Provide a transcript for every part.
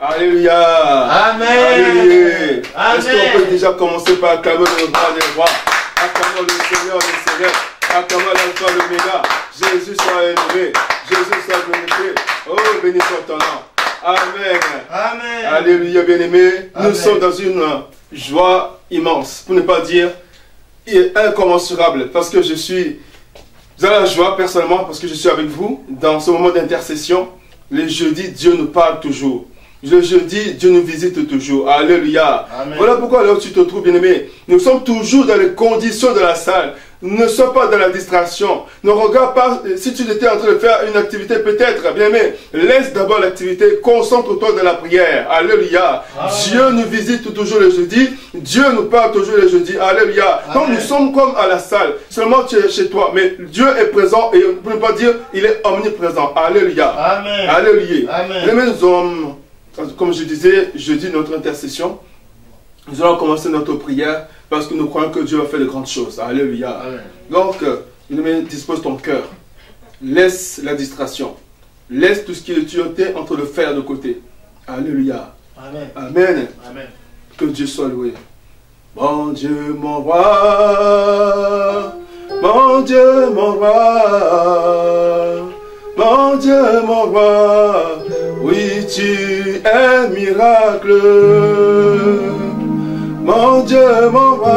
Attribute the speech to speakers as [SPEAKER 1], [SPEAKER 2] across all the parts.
[SPEAKER 1] Alléluia.
[SPEAKER 2] Amen.
[SPEAKER 1] Alléluia.
[SPEAKER 2] Amen.
[SPEAKER 1] Est-ce qu'on peut déjà commencer par acclamer le roi des rois, acclamer le Seigneur des seigneurs, acclamer l'alpha l'oméga. Jésus soit élevé, Jésus soit glorifié. Oh, béni soit ton nom. Amen.
[SPEAKER 2] Amen.
[SPEAKER 1] Alléluia, bien-aimés. Nous
[SPEAKER 2] Amen.
[SPEAKER 1] sommes dans une joie immense, pour ne pas dire incommensurable, parce que je suis dans la joie personnellement, parce que je suis avec vous dans ce moment d'intercession. Les jeudis, Dieu nous parle toujours. Le jeudi, Dieu nous visite toujours. Alléluia.
[SPEAKER 2] Amen.
[SPEAKER 1] Voilà pourquoi là où tu te trouves, bien-aimé, nous sommes toujours dans les conditions de la salle. Ne sois pas dans la distraction. Ne regarde pas si tu étais en train de faire une activité peut-être. Bien-aimé, laisse d'abord l'activité. Concentre-toi dans la prière. Alléluia.
[SPEAKER 2] Amen.
[SPEAKER 1] Dieu nous visite toujours le jeudi. Dieu nous parle toujours le jeudi. Alléluia.
[SPEAKER 2] Amen.
[SPEAKER 1] Donc nous sommes comme à la salle. Seulement tu es chez toi. Mais Dieu est présent et on ne peut pas dire il est omniprésent. Alléluia.
[SPEAKER 2] Amen.
[SPEAKER 1] Alléluia.
[SPEAKER 2] Amen.
[SPEAKER 1] Les mêmes hommes, comme je disais, jeudi, notre intercession, nous allons commencer notre prière parce que nous croyons que Dieu va faire de grandes choses. Alléluia.
[SPEAKER 2] Amen.
[SPEAKER 1] Donc, dispose ton cœur. Laisse la distraction. Laisse tout ce que tu es en train de faire de côté. Alléluia.
[SPEAKER 2] Amen.
[SPEAKER 1] Amen.
[SPEAKER 2] Amen.
[SPEAKER 1] Que Dieu soit loué. Mon Dieu, mon roi. Mon Dieu, mon roi. Mon Dieu, mon roi. Oui, tu es miracle. Mon Dieu, mon roi.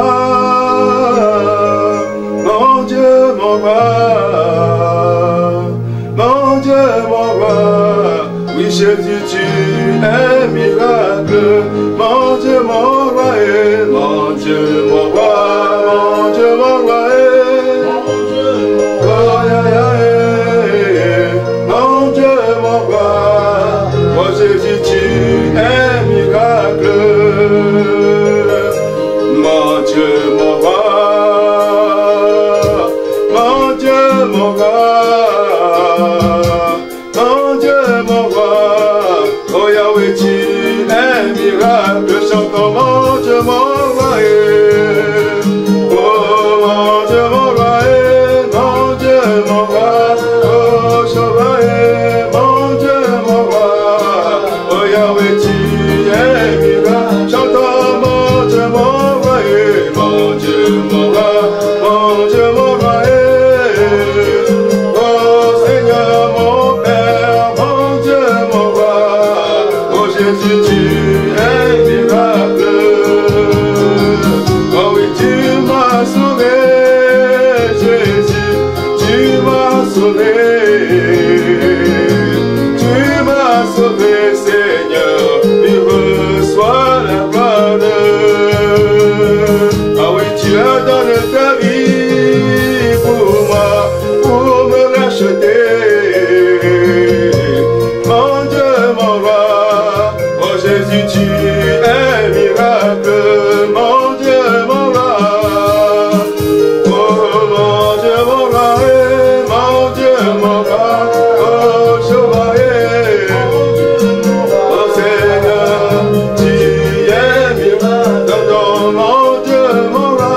[SPEAKER 1] Mon Dieu, mon roi. Mon Dieu, mon roi. Oui, Jésus, tu es miracle. Mon Dieu, mon roi. Mon Dieu, mon roi. Mon Dieu, mon roi. Oh, yeah, yeah, yeah. Mon Dieu, mon roi. Oh, Jésus, tu es miracle. Mon Dieu, mon roi. Mon Dieu, mon roi. Mon Dieu, mon roi. Oh Yahweh, tu es miracle. Chantons mon Dieu, mon roi. Oh mon Dieu, mon roi. Mon Dieu, mon roi. Oh Jehovah, mon Dieu, mon roi. Oh Yahweh, tu es miracle. Chantons mon Dieu, mon roi. Mon Dieu, mon roi. Mon Dieu, mon roi. Oh Seigneur, mon Père. Mon Dieu, mon roi. Oh Jésus, tu es miracle. Oh oui, tu m'as sauvé, Jésus, tu m'as sauvé. Tu m'as sauvé, Seigneur, tu reçois la gloire. Ah oui, tu as donné ta vie pour moi, pour me racheter. Mon Dieu, mon roi, oh Jésus, tu es miracle. Mon Dieu, mon roi. Oh mon Dieu, mon roi. Mon Dieu, mon roi. Oh Jehovah. Oh Seigneur, tu es miracle. Mon Dieu, mon roi.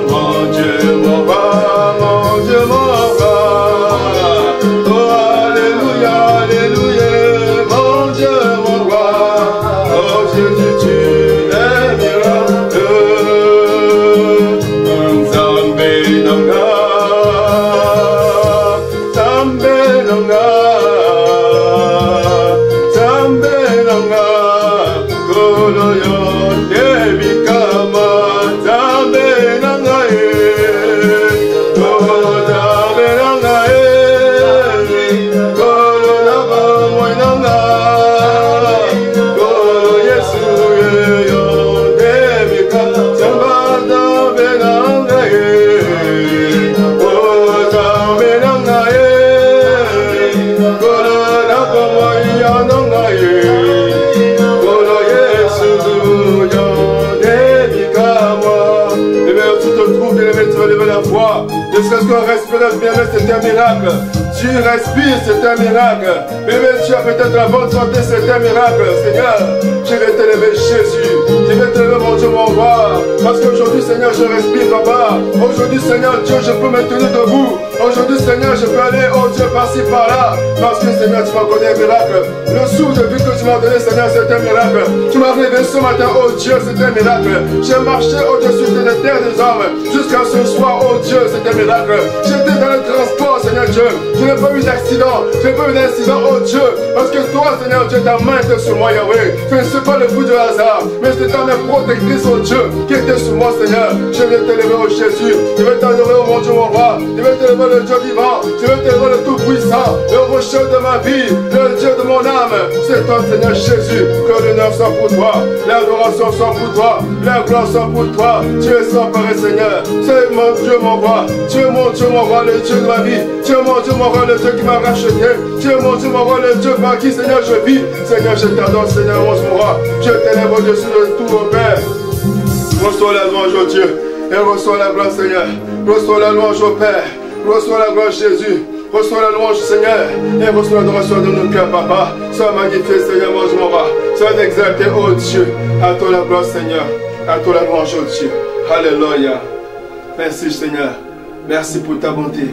[SPEAKER 1] Mon Dieu, mon roi. Mon Dieu, mon roi. Oh alléluia, alléluia. Mon Dieu, mon roi. Oh Jésus, tu es miracle. Nzambe nanga, Nzambe nanga, Nzambe nanga, kolo yote bikama, Nzambe nanga kolo Nzambe nanga kolo naba moi nanga, kolo Yesu yote bikama, Nzambe nanga kolo Nzambe nanga kolo naba moi nanga kolo Yesu yote bikama. Eh bien, tu te trouves, bien-aimé, tu vas lever la voix. Jusqu'à ce qu'on respire bien-aimé, c'est un miracle. Tu respires, c'est un miracle. Bien-aimé, tu as peut-être la bonne santé, c'est un miracle. Seigneur, je vais te lever, Jésus. Je vais te lever, mon Dieu, mon roi. Parce qu'aujourd'hui, Seigneur, je respire, papa. Aujourd'hui, Seigneur, Dieu, je peux me tenir debout. Aujourd'hui, Seigneur, je peux aller, oh Dieu, par-ci, par-là. Parce que, Seigneur, tu m'as donné un miracle. Le souffle de vie que tu m'as donné, Seigneur, c'est un miracle. Tu m'as réveillé ce matin, oh Dieu, c'est un miracle. J'ai marché au-dessus de la terre des hommes. Jusqu'à ce soir, oh Dieu, c'est un miracle. J'étais dans le transport, Seigneur Dieu. Je n'ai pas eu d'accident. Je n'ai pas eu d'incident, oh Dieu. Parce que toi, Seigneur Dieu, ta main était sur moi, Yahweh. Ce ne suis pas le fruit du hasard. Mais c'est ta main protectrice, oh Dieu, qui était sur moi, Seigneur. Je vais t'élever, oh Jésus. Je vais t'adorer, oh mon Dieu, mon roi. Je vais t'élever, le Dieu vivant. Je vais t'élever, le Tout-Puissant. Le rocher de ma vie. Le Dieu de mon âme. C'est toi, Seigneur Jésus. Que l'honneur soit pour toi. L'adoration soit pour toi. La gloire soit pour toi. Tu es sans pareil, Seigneur. C'est mon Dieu, mon roi. Tu es mon Dieu, mon roi, le Dieu de ma vie. Tu es mon Dieu, mon roi, le Dieu qui m'a racheté. Tu es mon Dieu, mon roi, le Dieu par qui, Seigneur, je vis. Seigneur, je t'adore, Seigneur, mon roi. Je t'élève au-dessus de tout, mon Père. Reçois la louange, au Dieu. Et reçois la gloire, Seigneur. Reçois la louange, au Père. Reçois la gloire, Jésus. Reçois la louange, Seigneur. Et reçois l'adoration de nos cœurs, Papa. Sois magnifié, Seigneur, mon roi. Sois exalté, oh Dieu. À toi la gloire, Seigneur. À toi la louange, oh Dieu. Alléluia. Merci, Seigneur. Merci pour ta bonté.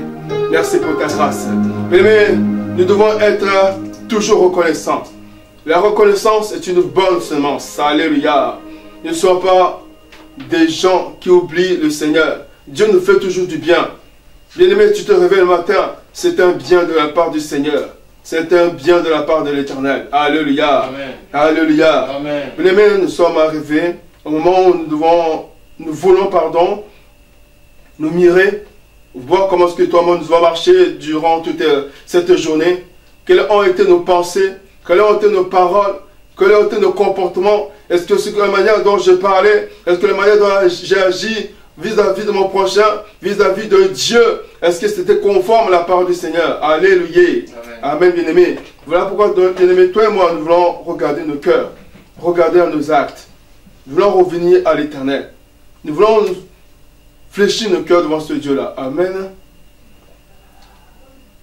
[SPEAKER 1] Merci pour ta grâce. Mais nous devons être toujours reconnaissants. La reconnaissance est une bonne semence. Alléluia. Ne sois pas des gens qui oublient le Seigneur. Dieu nous fait toujours du bien. Bien-aimé, tu te réveilles le matin. C'est un bien de la part du Seigneur. C'est un bien de la part de l'Éternel. Alléluia. Amen. Alléluia. Bien-aimé, nous sommes arrivés au moment où nous voulons nous mirer, voir comment est-ce que toi-même nous allons marcher durant toute cette journée. Quelles ont été nos pensées, quelles ont été nos paroles, quels ont été nos comportements. Est-ce que c'est la manière dont je parlais, est-ce que la manière dont j'ai agi vis-à-vis de mon prochain, vis-à-vis de Dieu, est-ce que c'était conforme à la parole du Seigneur? Alléluia. Amen, bien-aimé. Voilà pourquoi, bien-aimé, toi et moi, nous voulons regarder nos cœurs, regarder nos actes. Nous voulons revenir à l'Éternel. Nous voulons fléchir nos cœurs devant ce Dieu-là. Amen.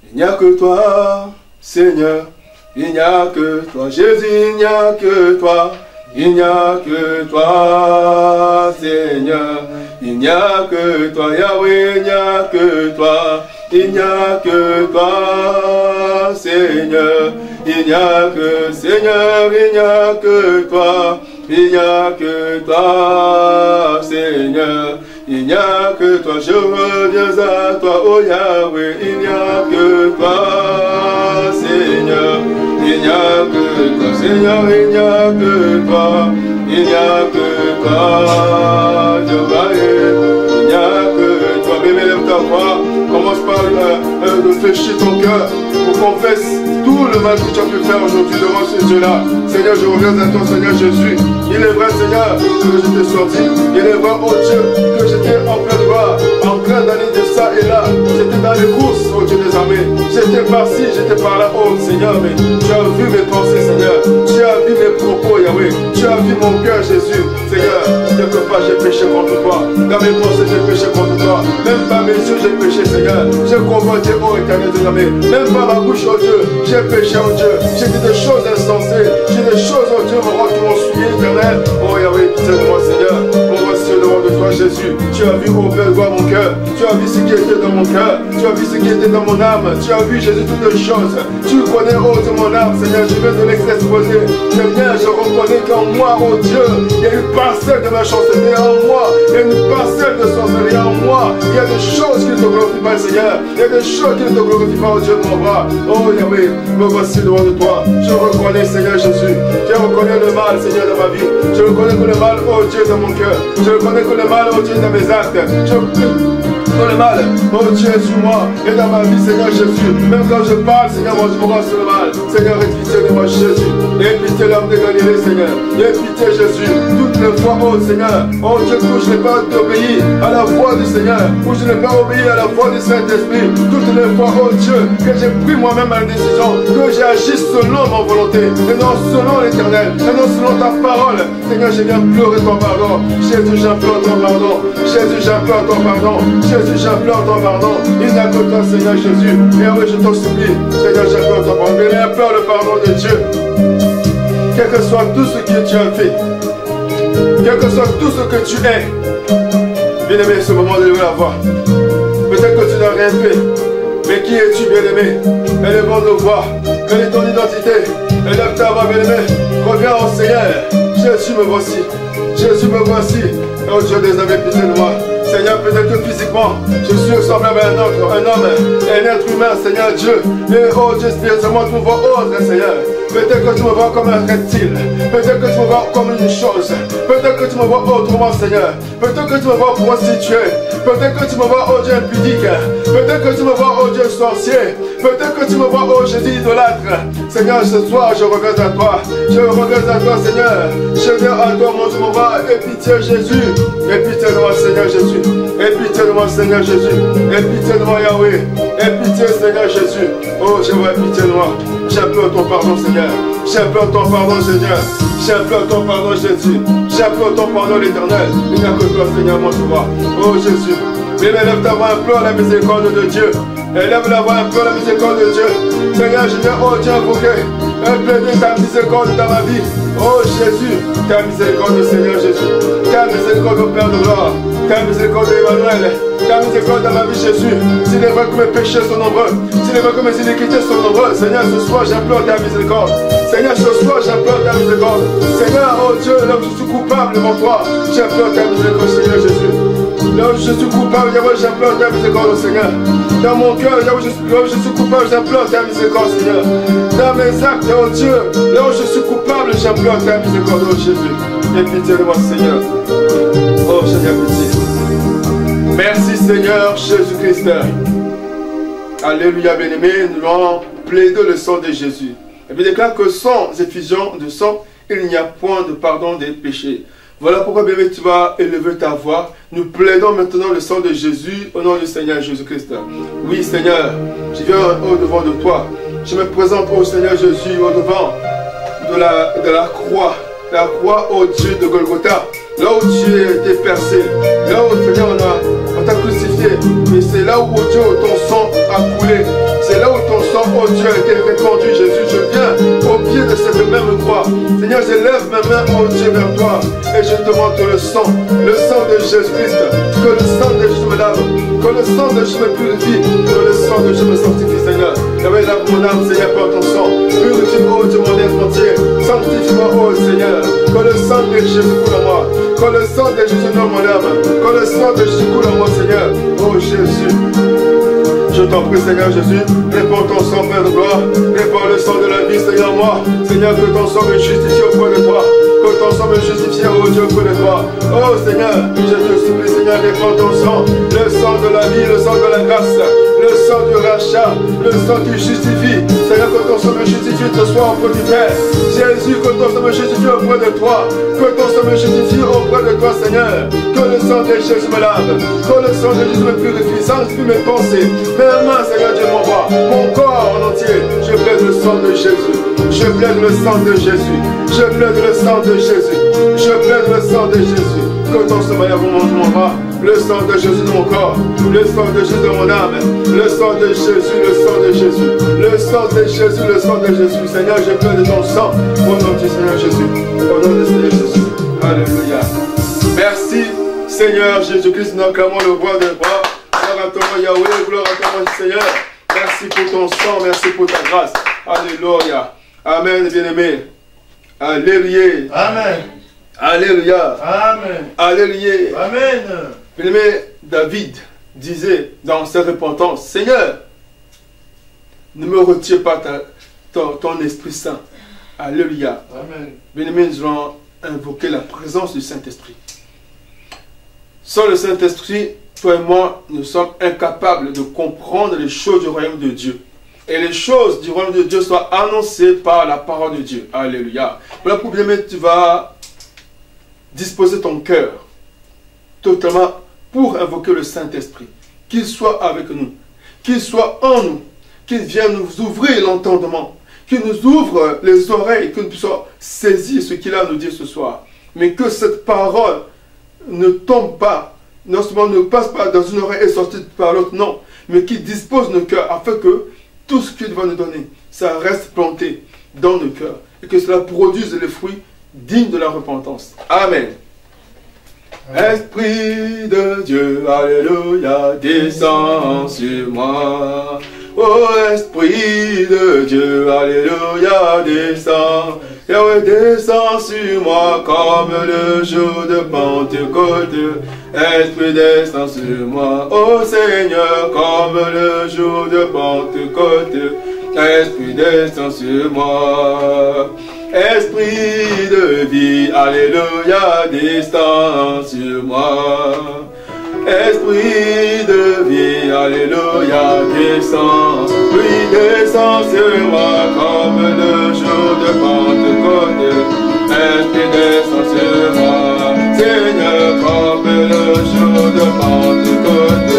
[SPEAKER 1] Il n'y a que toi, Seigneur. Il n'y a que toi, Jésus. Il n'y a que toi. Il n'y a que toi, Seigneur. Il n'y a que toi, Yahweh. Il n'y a que toi. Il n'y a que toi, Seigneur. Il n'y a que Seigneur. Il n'y a que toi. Il n'y a que toi, Seigneur. Il n'y a que toi, je reviens à toi, oh Yahweh. Il n'y a que toi, Seigneur. Il n'y a que toi, Seigneur. Il n'y a que toi. Il n'y a que toi, Jehovah. Il n'y a que toi. Bébé, lève ta voix. Commence par réfléchir ton cœur pour qu'on fasse tout le mal que tu as pu faire aujourd'hui devant ce Dieu-là. Seigneur, je reviens à toi, Seigneur Jésus. Il est vrai, Seigneur, que je t'ai sorti. Il est vrai, oh Dieu, que j'étais en plein de gloire, en train d'aller de ça et là. J'étais dans les courses, oh Dieu des armées. J'étais par-ci, j'étais par-là, oh Seigneur. Mais tu as vu mes pensées, Seigneur. Tu as vu mes propos, Yahweh. Tu as vu mon cœur, Jésus. Seigneur, quelque part j'ai péché contre toi. Dans mes pensées, j'ai péché contre toi. Même par mes yeux, j'ai péché, Seigneur. J'ai convoité, oh Éternel des armées. Même par ma bouche, oh Dieu, j'ai péché, oh Dieu. J'ai dit des choses insensées. J'ai des choses, oh Dieu, mon roi, qui m'ont souillé, Éternel. Oh Yahweh, pitié de moi, Seigneur. Mon voici devant de toi, Jésus. Tu as vu, oh Père, voir mon cœur. Tu as vu ce qui était dans mon cœur. Tu as vu ce qui était dans mon âme. Tu as vu, Jésus, toutes les choses. Tu connais, oh Dieu, mon âme, Seigneur. Je vais te l'exposer. Seigneur, je reconnais qu'en moi, oh Dieu, il y a une parcelle de méchanceté en moi. Il y a une parcelle de sorcellerie en moi. Il y a des choses qui ne te glorifient pas, Seigneur. Il y a des choses qui ne te glorifient pas, oh Dieu, mon bras. Oh Yahweh, me voici devant de toi. Je reconnais, Seigneur Jésus. Je reconnais le mal, Seigneur, dans ma vie. Je reconnais que le mal, oh Dieu, dans mon cœur. Je reconnais que le mal, oh Dieu, dans mes actes. Dans le mal, oh Dieu, sur moi et dans ma vie, Seigneur Jésus. Même quand je parle, Seigneur, moi je me rends sur le mal. Seigneur, aie pitié de moi, Jésus. Aie pitié, l'homme de Galilée, Seigneur. Aie pitié, Jésus. Toutes les fois, oh Seigneur, oh Dieu, où je n'ai pas obéi à la voix du Seigneur, où je n'ai pas obéi à la voix du Saint-Esprit. Toutes les fois, oh Dieu, que j'ai pris moi-même la décision, que j'ai agi selon ma volonté, et non selon l'Éternel, et non selon selon ta parole. Seigneur, je viens pleurer ton pardon. Jésus, j'implore ton pardon. Jésus, j'implore ton pardon. Jésus, j'implore ton pardon. Il n'a que toi, Seigneur Jésus. Et oui, je t'en supplie. Seigneur, j'implore ton pardon. Mais implore le pardon de Dieu. Quel que soit tout ce que tu as fait, quel que soit tout ce que tu es, bien-aimé, ce moment de lever la voix. Peut-être que tu n'as rien fait, mais qui es-tu, bien-aimé? Élevons nos voix, quelle est ton identité? Élève ta voix, bien-aimé, reviens au Seigneur. Jésus, me voici. Jésus, me voici. Oh Dieu des amis, pitié de moi. Seigneur, peut-être que physiquement, je suis semblable à un homme, un être humain, Seigneur Dieu. Mais oh Dieu, spirituellement, tu me vois autre, Seigneur. Peut-être que tu me vois comme un reptile. Peut-être que tu me vois comme une chose. Peut-être que tu me vois autrement, Seigneur. Peut-être que tu me vois prostituée. Peut-être que tu me vois, oh Dieu, impudique. Peut-être que tu me vois, oh Dieu, sorcier. Peut-être que tu me vois, oh Jésus, idolâtre. Seigneur, ce soir, je regrette à toi. Je regrette à toi, Seigneur. Je viens à toi, mon Dieu, mon roi. Aie pitié, Jésus. Aie pitié de moi, Seigneur Jésus. Aie pitié de moi, Seigneur Jésus. Aie pitié de moi, Yahweh. Aie pitié, Seigneur Jésus. Oh, je vois pitié de moi. J'implore ton pardon, Seigneur. J'implore ton pardon, Seigneur. J'implore ton pardon, Jésus. J'implore ton pardon, l'Éternel. Il n'y a que toi, Seigneur, mon roi. Oh, Jésus. Mais élève ta voix, implore la miséricorde de Dieu. Élève la voix, implore la miséricorde de Dieu. Seigneur, je viens, oh Dieu, invoquer. Plaider ta miséricorde dans ma vie. Oh Jésus, ta miséricorde, Seigneur Jésus. Ta miséricorde au Père de gloire. Ta miséricorde Emmanuel. Ta miséricorde dans ma vie, Jésus. S'il est vrai que mes péchés sont nombreux, s'il est vrai que mes iniquités sont nombreuses, Seigneur, ce soir j'implore ta miséricorde. Seigneur, ce soir j'implore ta miséricorde. Seigneur, oh Dieu, là où je suis coupable devant toi, j'implore ta miséricorde, Seigneur Jésus. Là où je suis coupable, j'implore ta miséricorde, Seigneur. Dans mon cœur, là où je suis coupable, j'implore ta miséricorde, Seigneur. Dans mes actes, oh Dieu, là où je suis coupable, j'implore ta miséricorde, oh Jésus. Aie pitié de moi, Seigneur. Oh Seigneur, pitié. Merci Seigneur Jésus-Christ. Alléluia, bien-aimé, nous allons plaider le sang de Jésus. Et bien déclare que sans effusion de sang, il n'y a point de pardon des péchés. Voilà pourquoi, bien-aimé, tu vas élever ta voix. Nous plaidons maintenant le sang de Jésus au nom du Seigneur Jésus-Christ. Oui, Seigneur, je viens au-devant de toi. Je me présente au Seigneur Jésus au-devant de la croix. La croix, ô Dieu de Golgotha. Là où tu as été percé. Là où, Seigneur, on t'a crucifié. Mais c'est là où, ô Dieu, ton sang a coulé. C'est là où ton sang, ô Dieu, a été répandu, Jésus. Je viens au pied de cette même croix. Seigneur, je lève mes mains, ô Dieu, vers toi. Et je demande que le sang de Jésus-Christ, que le sang de Jésus me lave, que le sang de Jésus me purifie, que le sang de Jésus me sanctifie, Seigneur. Lave mon âme, Seigneur, par ton sang. Purifie, ô Dieu, mon être entier. Sanctifie-moi, ô Seigneur. Que le sang de Jésus coule en moi. Que le sang de Jésus dans mon âme. Que le sang de Jésus coule en moi, Seigneur. Oh Jésus. Je t'en prie, Seigneur Jésus, répands ton sang, Père de gloire, répands le sang de la vie, Seigneur, moi. Seigneur, que ton sang me justifie auprès de toi, que ton sang me justifie, oh Dieu, auprès de toi. Oh Seigneur, je te supplie, Seigneur, répands ton sang, le sang de la vie, le sang de la grâce, le sang du rachat, le sang qui justifie. Seigneur, que ton sang me justifie ce soir auprès du Père. Jésus, que ton sang me justifie auprès de toi, que ton sang me justifie auprès de toi, Seigneur. Que le sang de Jésus me lave, que le sang de Jésus me purifie, sanctifie mes pensées. Mes mains, Seigneur Dieu, mon roi, mon corps en entier, je plaide le sang de Jésus. Je plaide le sang de Jésus. Je plaide le sang de Jésus. Je plaide le sang de Jésus. Que ton sommeil à mon roi, le sang de Jésus de mon corps, le sang de Jésus de mon âme, le sang de Jésus, le sang de Jésus, le sang de Jésus, le sang de Jésus. Seigneur, je plaide ton sang au nom du Seigneur Jésus. Au nom du Seigneur Jésus. Alléluia. Merci, Seigneur Jésus-Christ. Nous acclamons le roi des rois. Gloire à toi, Yahweh, gloire à toi, Seigneur. Merci pour ton sang, merci pour ta grâce. Alléluia. Amen, bien-aimé. Alléluia.
[SPEAKER 2] Amen.
[SPEAKER 1] Alléluia.
[SPEAKER 2] Amen.
[SPEAKER 1] Alléluia.
[SPEAKER 2] Amen.
[SPEAKER 1] Bien-aimé, David disait dans sa repentance, Seigneur, ne me retire pas ton Esprit Saint. Alléluia.
[SPEAKER 2] Amen.
[SPEAKER 1] Bien-aimé, nous allons invoquer la présence du Saint-Esprit. Sans le Saint-Esprit, toi et moi, nous sommes incapables de comprendre les choses du royaume de Dieu. Et les choses du royaume de Dieu soient annoncées par la parole de Dieu. Alléluia. Voilà pour bien, tu vas disposer ton cœur totalement pour invoquer le Saint-Esprit. Qu'il soit avec nous, qu'il soit en nous, qu'il vienne nous ouvrir l'entendement, qu'il nous ouvre les oreilles, que nous puissions saisir ce qu'il a à nous dire ce soir. Mais que cette parole ne tombe pas, non seulement ne passe pas dans une oreille et sortie par l'autre, non, mais qui dispose nos cœurs afin que tout ce qu'il va nous donner, ça reste planté dans nos cœurs et que cela produise les fruits dignes de la repentance. Amen. Esprit de Dieu, alléluia, descends sur moi. Oh Esprit de Dieu, alléluia, descends. Yahweh, descends sur moi comme le jour de Pentecôte. Esprit, descends sur moi, ô Seigneur, comme le jour de Pentecôte. Esprit, descends sur moi. Esprit de vie, alléluia, descends sur moi. Esprit de vie, alléluia, descends. Oui, descends sur moi comme le jour de Pentecôte. Esprit, descends sur moi, Seigneur, comme le jour de Pentecôte.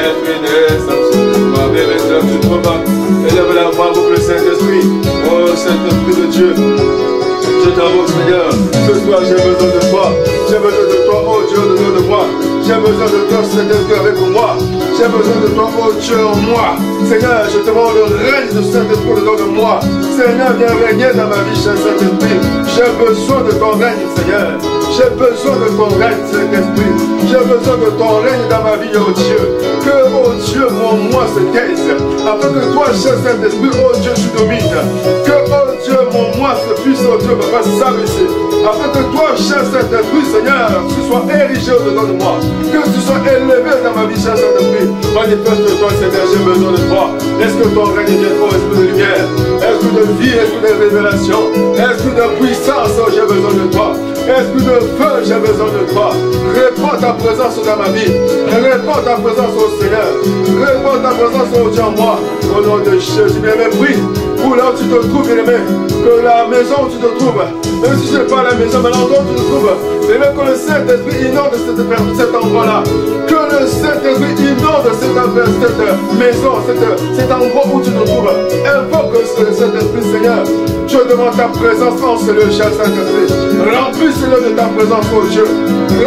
[SPEAKER 1] Esprit, descends sur moi. Bien, mes soeurs, tu ne peux pas. Élève la voix pour le Saint-Esprit. Oh, Saint-Esprit de Dieu. Je t'invoque, Seigneur. Ce soir, j'ai besoin de toi. J'ai besoin de toi, oh Dieu, au-dedans de moi. J'ai besoin de toi, Saint-Esprit, avec moi. J'ai besoin de toi, oh Dieu, en moi. Seigneur, je te demande le règne de Saint-Esprit au-dedans de moi. Seigneur, viens régner dans ma vie, cher Saint-Esprit. J'ai besoin de ton règne, Seigneur. J'ai besoin de ton règne, Saint-Esprit. J'ai besoin de ton règne dans ma vie, oh Dieu. Que, oh Dieu, mon moi se taise. Afin que toi, cher Saint-Esprit, oh Dieu, tu domines. Que, oh Dieu, mon moi se puisse, oh Dieu, me fasse s'abaisser. Afin que toi, cher Saint-Esprit, Seigneur, tu sois érigé au-dedans de moi. Que tu sois élevé dans ma vie, cher Saint-Esprit. Manifeste-toi, Seigneur, j'ai besoin de toi. Est-ce que ton règne vient, oh Esprit de lumière, esprit de vie, esprit de révélation, esprit de puissance, oh, j'ai besoin de toi. Esprit de feu, j'ai besoin de toi. Répands ta présence dans ma vie. Répands ta présence au Seigneur. Répands ta présence au Dieu en moi. Au nom de Jésus, bien-aimé, prie. Pour là où tu te trouves, bien-aimé. Que la maison où tu te trouves, même si je n'ai pas la maison, mais l'endroit où tu te trouves, bien-aimé, que le Saint-Esprit inonde cet endroit-là. Que le Saint-Esprit inonde cette maison, cet endroit où tu te trouves. Invoque le Saint-Esprit, Seigneur. Je demande ta présence en ce lieu, cher Saint-Esprit. Remplis ce lieu de ta présence, oh Dieu.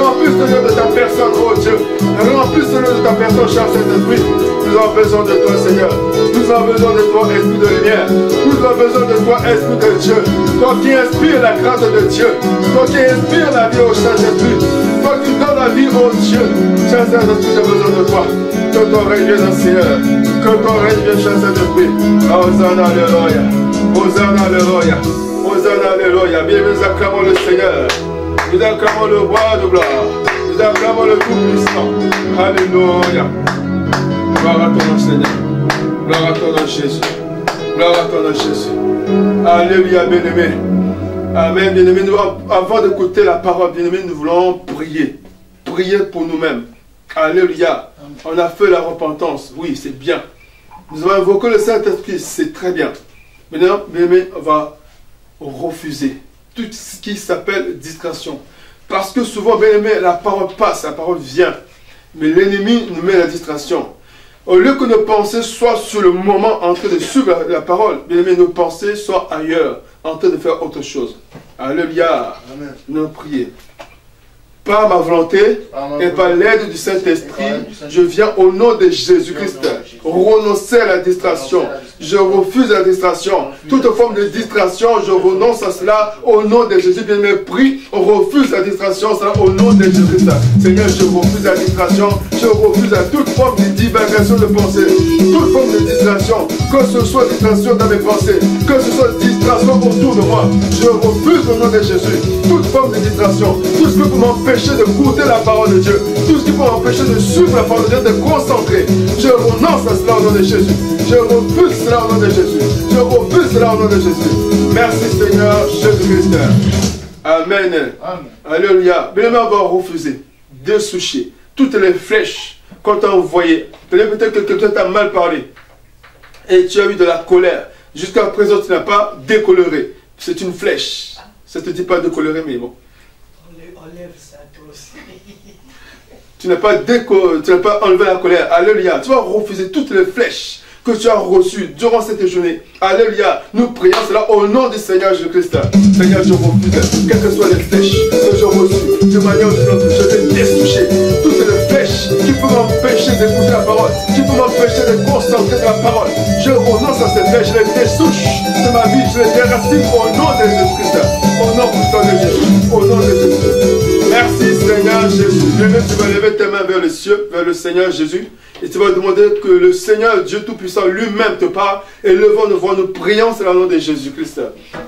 [SPEAKER 1] Remplis ce lieu de ta personne, oh Dieu. Remplis ce lieu de ta personne, cher Saint-Esprit. Nous avons besoin de toi, Seigneur. Nous avons besoin de toi, Esprit de lumière. Nous avons besoin de toi, Esprit de Dieu. Toi qui inspires la grâce de Dieu. Toi qui inspires la vie au Saint-Esprit. Toi qui donnes la vie au Dieu. Cher Saint-Esprit, j'ai besoin de toi. Que ton règne vienne, Seigneur. Que ton règne vienne, cher Saint-Esprit. Hosanna, alléluia. Hosanna, alléluia. Hosanna, alléluia. Bien, nous acclamons le Seigneur. Nous acclamons le roi de gloire. Nous acclamons le Tout-Puissant. Alléluia. Gloire à ton nom, Seigneur. Gloire à ton nom, Jésus. Gloire à ton nom, Jésus. Alléluia, bien-aimé. Amen, bien-aimé. Avant d'écouter la parole, bien-aimé, nous voulons prier. Prier pour nous-mêmes. Alléluia. On a fait la repentance. Oui, c'est bien. Nous avons invoqué le Saint-Esprit. C'est très bien. Maintenant, bien-aimé, on va refuser tout ce qui s'appelle distraction. Parce que souvent, bien-aimé, la parole passe, la parole vient. Mais l'ennemi nous met la distraction. Au lieu que nos pensées soient sur le moment en train de suivre la parole, bien-aimé, nos pensées soient ailleurs, en train de faire autre chose. Alléluia. Nous prions. Par ma volonté et par l'aide du Saint-Esprit, je viens au nom de Jésus-Christ renoncer à la distraction. Je refuse la distraction. Toute forme de distraction, je renonce à cela au nom de Jésus. Bien mes prie, on refuse la distraction, cela au nom de Jésus-Christ. Seigneur, je refuse la distraction. Je refuse à toute forme de divagation de pensée. Toute forme de distraction, que ce soit distraction dans mes pensées, que ce soit distraction autour de moi. Je refuse au nom de Jésus toute forme de distraction. Tout ce qui peut m'empêcher de goûter la parole de Dieu. Tout ce qui peut m'empêcher de suivre la parole de Dieu, de concentrer. Je renonce à cela au nom de Jésus. Je refuse cela au nom de Jésus. Je refuse cela au nom de Jésus. Merci Seigneur Jésus-Christ. Amen. Amen. Alléluia. Bien, on va refuser, dessoucher toutes les flèches qu'on t'a envoyées. Peut-être que quelqu'un t'a mal parlé et tu as eu de la colère. Jusqu'à présent, tu n'as pas décoloré. C'est une flèche. Ça ne te dit pas décolorer, mais bon.
[SPEAKER 2] Enlève ça toi aussi.
[SPEAKER 1] Tu n'as pas enlevé la colère. Alléluia. Tu vas refuser toutes les flèches que que tu as reçu durant cette journée. Alléluia. Nous prions cela au nom du Seigneur Jésus-Christ. Seigneur, je refuse, quelles que soient les flèches que je reçus, de manière ou d'une autre, je vais dessoucher toutes les flèches qui peuvent m'empêcher d'écouter la parole, qui peuvent m'empêcher de concentrer sur la parole. Je renonce à ces flèches, je les dessouche de ma vie, je les déracine au nom de Jésus-Christ. Au nom puissant de Jésus. Au nom de Jésus. Merci Seigneur Jésus. Bien-aimé, tu vas lever tes mains vers les cieux, vers le Seigneur Jésus. Et tu vas demander que le Seigneur Dieu Tout-Puissant lui-même te parle. Et levons-nous, nous prions, c'est le nom de Jésus-Christ.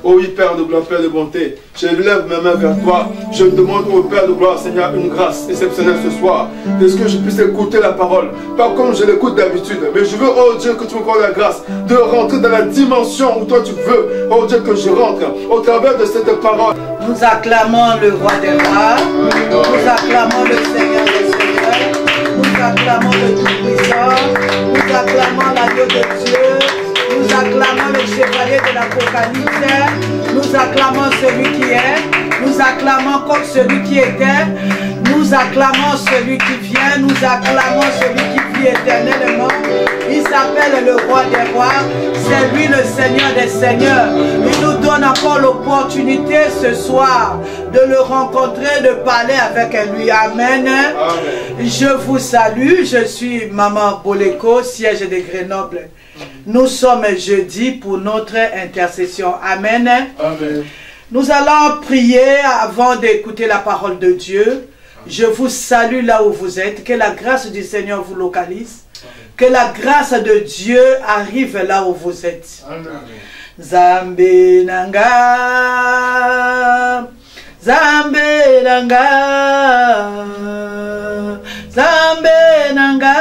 [SPEAKER 1] Oh oui, Père de gloire, Père de bonté, je lève mes mains vers toi. Je demande au Père de gloire, Seigneur, une grâce exceptionnelle ce soir. Est-ce que je puisse écouter la parole? Pas comme je l'écoute d'habitude. Mais je veux, oh Dieu, que tu m'accordes la grâce de rentrer dans la dimension où toi tu veux. Oh Dieu, que je rentre au travers de cette parole.
[SPEAKER 2] Nous acclamons le roi des rois. Nous acclamons le Seigneur des seigneurs. Nous acclamons le Tout-Puissant. Nous acclamons l'agneau de Dieu. Nous acclamons le chevalier de l'Apocalypse. Nous acclamons celui qui est. Nous acclamons comme celui qui était. Nous acclamons celui qui vient. Nous acclamons celui qui vit éternellement. Il s'appelle le roi des rois. C'est lui le Seigneur des seigneurs. Il nous donne encore l'opportunité ce soir de le rencontrer, de parler avec lui. Amen. Amen. Je vous salue. Je suis Maman Boleko, siège de Grenoble. Nous sommes jeudi pour notre intercession. Amen. Amen. Nous allons prier avant d'écouter la parole de Dieu. Je vous salue là où vous êtes. Que la grâce du Seigneur vous localise. Que la grâce de Dieu arrive là où vous êtes. Amen. Zambe nanga, Zambe nanga, Zambe nanga,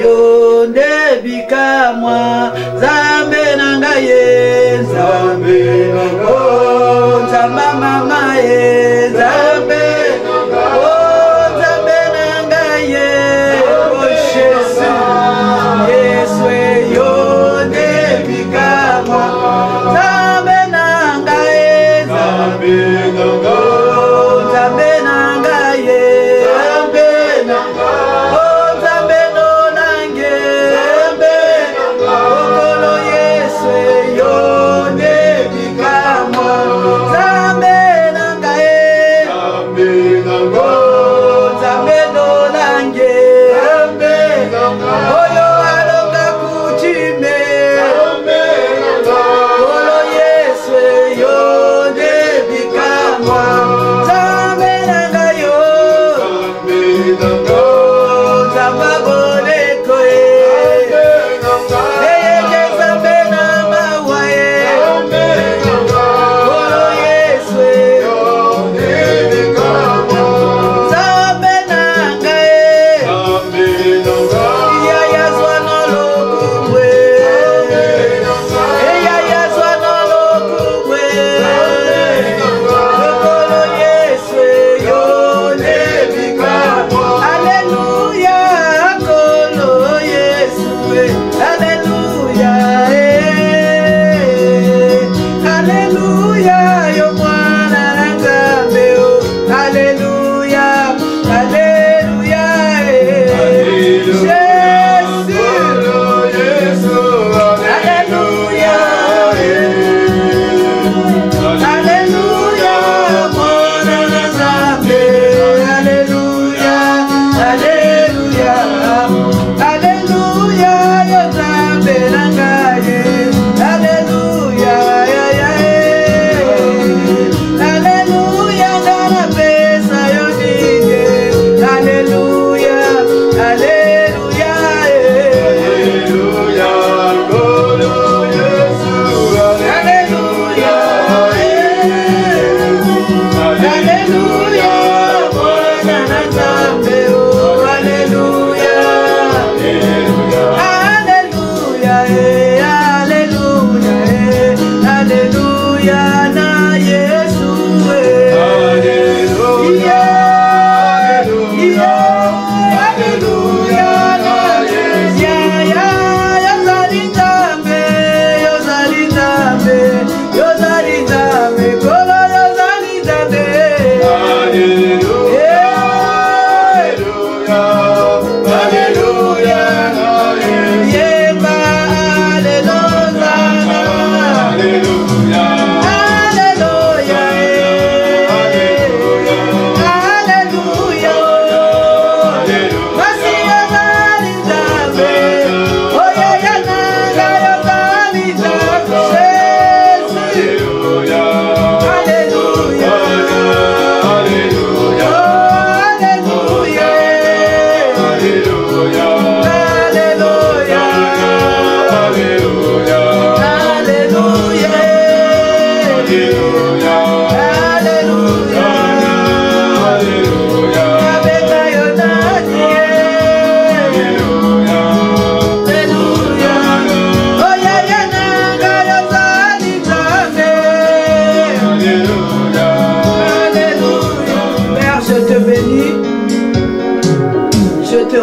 [SPEAKER 2] Yonde bika moi, Zambe nanga ye, Zambe nanga, oh Zamba mama ye, Zambe nanga, oh Zambe nanga ye, oh Jésus, Yeswe Yonde bika moi, Zambe nanga ye, Zambe nanga, oh Zambe nanga ye, Zambe nanga, oh Zambe no nange, Zambe nanga, okolo Yeswe Yonde bika moi, Zambe nanga ye, Zambe nanga, oh Zambe no nange, Zambe nanga, oyo alonga kutime, Zambe nanga, okolo Yeswe Yonde bika moi.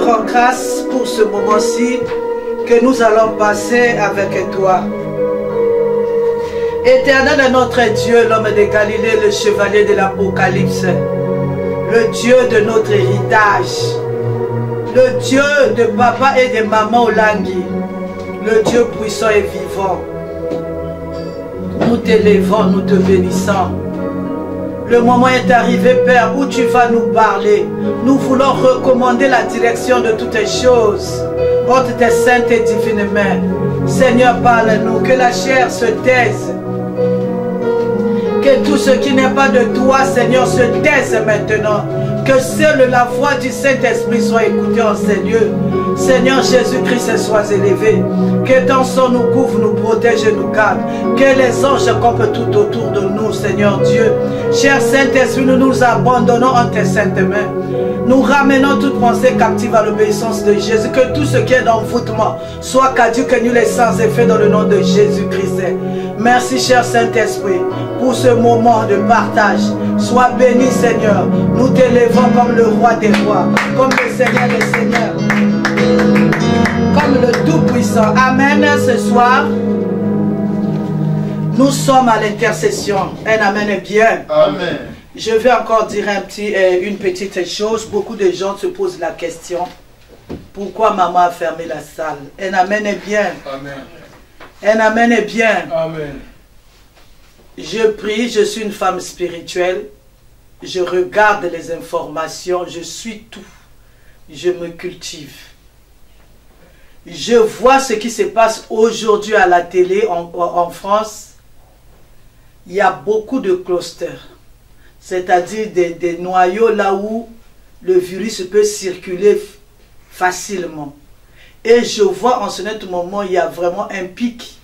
[SPEAKER 2] rends grâce pour ce moment-ci que nous allons passer avec toi. Éternel est notre Dieu, l'homme de Galilée, le chevalier de l'Apocalypse, le Dieu de notre héritage, le Dieu de papa et de maman Olangui, le Dieu puissant et vivant. Nous t'élevons, nous te bénissons. Le moment est arrivé, Père, où tu vas nous parler. Nous voulons recommander la direction de toutes les choses entre tes saintes et divines mains. Seigneur, parle-nous, que la chair se taise. Que tout ce qui n'est pas de toi, Seigneur, se taise maintenant. Que seule la voix du Saint-Esprit soit écoutée en ces lieux. Seigneur Jésus-Christ, soit élevé. Que ton sang nous couvre, nous protège et nous garde. Que les anges campent tout autour de nous, Seigneur Dieu. Cher Saint-Esprit, nous nous abandonnons en tes saintes mains. Nous ramenons toute pensée captive à l'obéissance de Jésus. Que tout ce qui est d'envoûtement soit caduque et nul et sans effet dans le nom de Jésus-Christ. Merci, cher Saint-Esprit, pour ce moment de partage. Sois béni, Seigneur. Nous t'élevons comme le roi des rois, comme le Seigneur des seigneurs, comme le Tout-Puissant. Amen. Ce soir, nous sommes à l'intercession. Un amen est bien.
[SPEAKER 1] Amen.
[SPEAKER 2] Je vais encore dire une petite chose. Beaucoup de gens se posent la question, pourquoi maman a fermé la salle? Un amen est bien.
[SPEAKER 1] Amen.
[SPEAKER 2] Un amen est bien.
[SPEAKER 1] Amen.
[SPEAKER 2] Je prie, je suis une femme spirituelle. Je regarde les informations, je suis tout. Je me cultive. Je vois ce qui se passe aujourd'hui à la télé en France. Il y a beaucoup de clusters, c'est-à-dire des noyaux là où le virus peut circuler facilement. Et je vois en ce moment, il y a vraiment un pic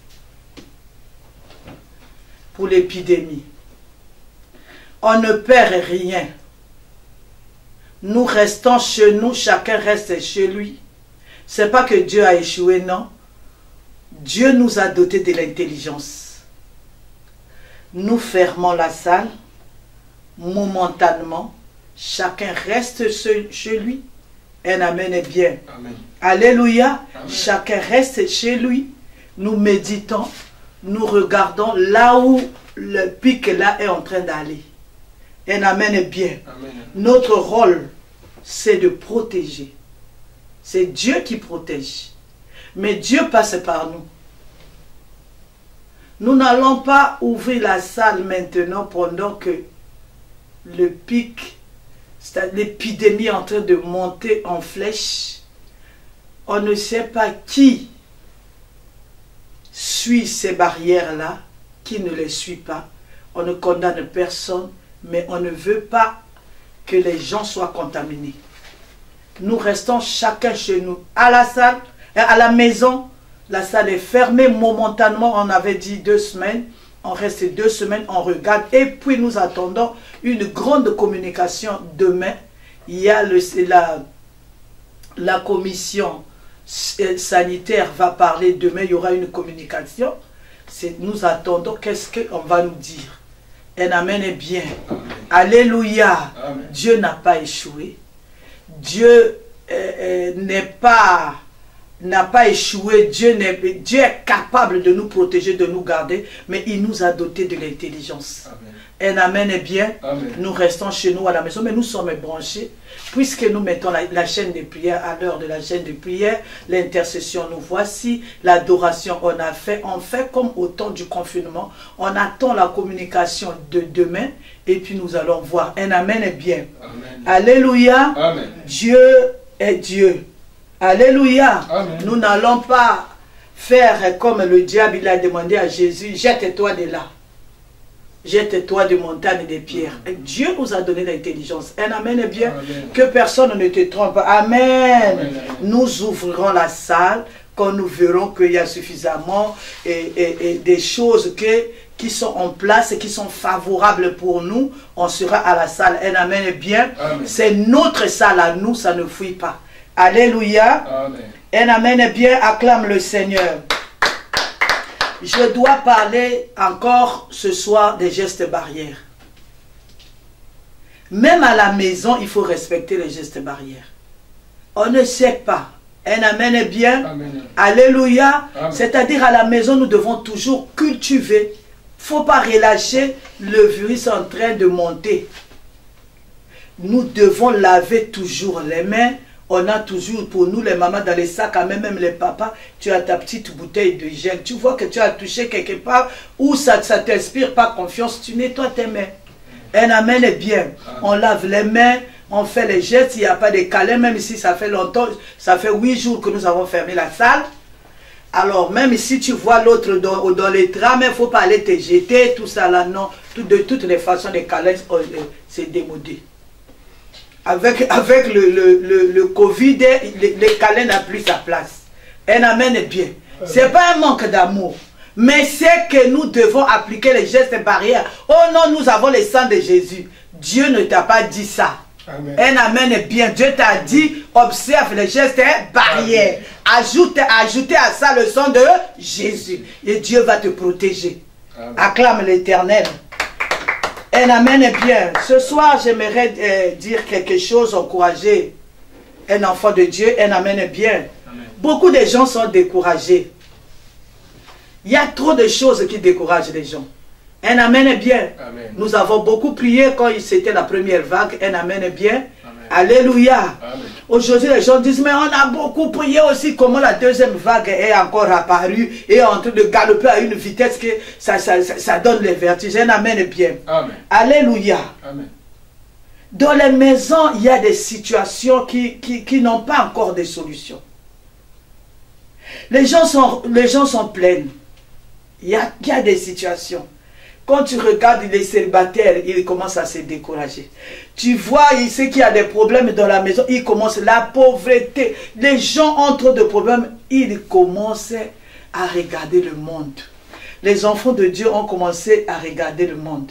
[SPEAKER 2] pour l'épidémie. On ne perd rien. Nous restons chez nous, chacun reste chez lui. Ce n'est pas que Dieu a échoué, non. Dieu nous a dotés de l'intelligence. Nous fermons la salle momentanément. Chacun reste chez lui. Un amen est bien.
[SPEAKER 1] Amen.
[SPEAKER 2] Alléluia.
[SPEAKER 1] Amen.
[SPEAKER 2] Chacun reste chez lui. Nous méditons. Nous regardons là où le pic là est en train d'aller. Un amen est bien.
[SPEAKER 1] Amen.
[SPEAKER 2] Notre rôle, c'est de protéger. C'est Dieu qui protège. Mais Dieu passe par nous. Nous n'allons pas ouvrir la salle maintenant pendant que le pic, l'épidémie est en train de monter en flèche. On ne sait pas qui suit ces barrières-là, qui ne les suit pas. On ne condamne personne, mais on ne veut pas que les gens soient contaminés. Nous restons chacun chez nous. À la salle, à la maison, la salle est fermée momentanément. On avait dit 2 semaines. On reste 2 semaines, on regarde. Et puis nous attendons une grande communication demain. Il y a la commission sanitaire va parler demain. Il y aura une communication. Nous attendons qu'est-ce qu'on va nous dire. Un amen est bien. Amen. Alléluia. Amen. Dieu n'a pas échoué. Dieu n'a pas échoué. Dieu est capable de nous protéger, de nous garder, mais il nous a dotés de l'intelligence. Un amen est bien. Amen. Nous restons chez nous à la maison, mais nous sommes branchés, puisque nous mettons la chaîne de prière à l'heure de la chaîne de prière, l'intercession, nous voici, l'adoration, on fait comme au temps du confinement, on attend la communication de demain, et puis nous allons voir. Un amen est bien. Amen. Alléluia. Amen. Dieu est Dieu. Alléluia. Amen. Nous n'allons pas faire comme le diable il a demandé à Jésus, jette-toi de là. Jette-toi de montagnes et des pierres. Et Dieu nous a donné l'intelligence. Un amen est bien. Amen. Que personne ne te trompe. Amen. Amen. Nous ouvrirons la salle quand nous verrons qu'il y a suffisamment et des choses qui sont en place et qui sont favorables pour nous. On sera à la salle. Un amen est bien. C'est notre salle à nous, ça ne fuit pas. Alléluia. Amen. Un amen est bien. Acclame le Seigneur. Je dois parler encore ce soir des gestes barrières. Même à la maison, il faut respecter les gestes barrières. On ne sait pas. Un amen est bien.
[SPEAKER 3] Amen.
[SPEAKER 2] Alléluia. C'est-à-dire à la maison, nous devons toujours cultiver. Il ne faut pas relâcher le virus en train de monter. Nous devons laver toujours les mains. On a toujours, pour nous les mamans, dans les sacs à main, même les papas, tu as ta petite bouteille de gel. Tu vois que tu as touché quelque part où ça ne t'inspire pas confiance, tu nettoies tes mains. Un amen est bien. On lave les mains, on fait les gestes, il n'y a pas de câlins, même si ça fait longtemps, ça fait 8 jours que nous avons fermé la salle. Alors, même si tu vois l'autre dans les draps, il ne faut pas aller te jeter, tout ça là, non. De toutes les façons, les câlins, c'est démodé. Avec le Covid, les câlins n'ont plus sa place. Un amen est bien. Ce n'est pas un manque d'amour. Mais c'est que nous devons appliquer les gestes barrières. Oh non, nous avons le sang de Jésus. Dieu ne t'a pas dit ça. Amen. Un amen est bien. Dieu t'a dit, observe les gestes barrières. Ajoutez à ça le sang de Jésus. Et Dieu va te protéger. Amen. Acclame l'Éternel. Un amen est bien. Ce soir, j'aimerais dire quelque chose, encourager un enfant de Dieu. Un amen est bien. Amen. Beaucoup de gens sont découragés. Il y a trop de choses qui découragent les gens. Un amen est bien. Amen. Nous avons beaucoup prié quand c'était la première vague. Un amen est bien. Amen. Alléluia. Aujourd'hui, les gens disent, mais on a beaucoup prié aussi. Comment la deuxième vague est encore apparue et en train de galoper à une vitesse que ça donne les vertiges. Un amen est bien. Amen. Alléluia. Amen. Dans les maisons, il y a des situations qui n'ont pas encore de solutions. Les gens sont pleins. Il y a des situations. Quand tu regardes les célibataires, ils commencent à se décourager. Tu vois ici qu'il y a des problèmes dans la maison, ils commencent la pauvreté. Les gens ont trop de problèmes, ils commencent à regarder le monde. Les enfants de Dieu ont commencé à regarder le monde.